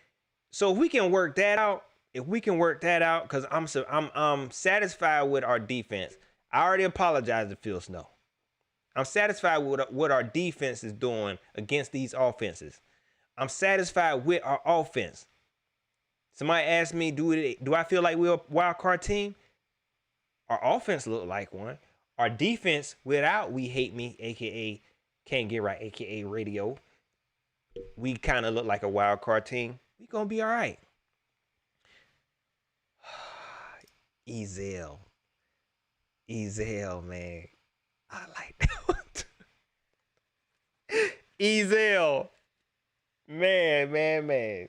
So if we can work that out, because I'm satisfied with our defense. I already apologized to Phil Snow. I'm satisfied with what our defense is doing against these offenses. I'm satisfied with our offense. Somebody asked me, do I feel like we're a wild card team? Our offense look like one. Our defense, without we hate me, aka can't get right, aka radio, we kind of look like a wild card team. We gonna be all right. Ezel, man, I like that one too. Ezel, man,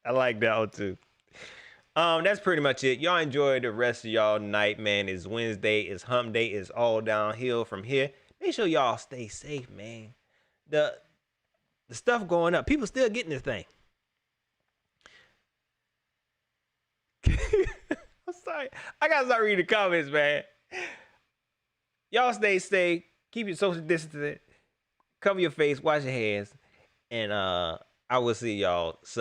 I like that one too. That's pretty much it. Y'all enjoy the rest of y'all night, man. It's Wednesday, it's hump day, it's all downhill from here. Make sure y'all stay safe, man. The stuff going up, people still getting this thing. I'm sorry. I gotta start reading the comments, man. Y'all stay safe. Keep your social distancing. Cover your face. Wash your hands. And I will see y'all Sunday.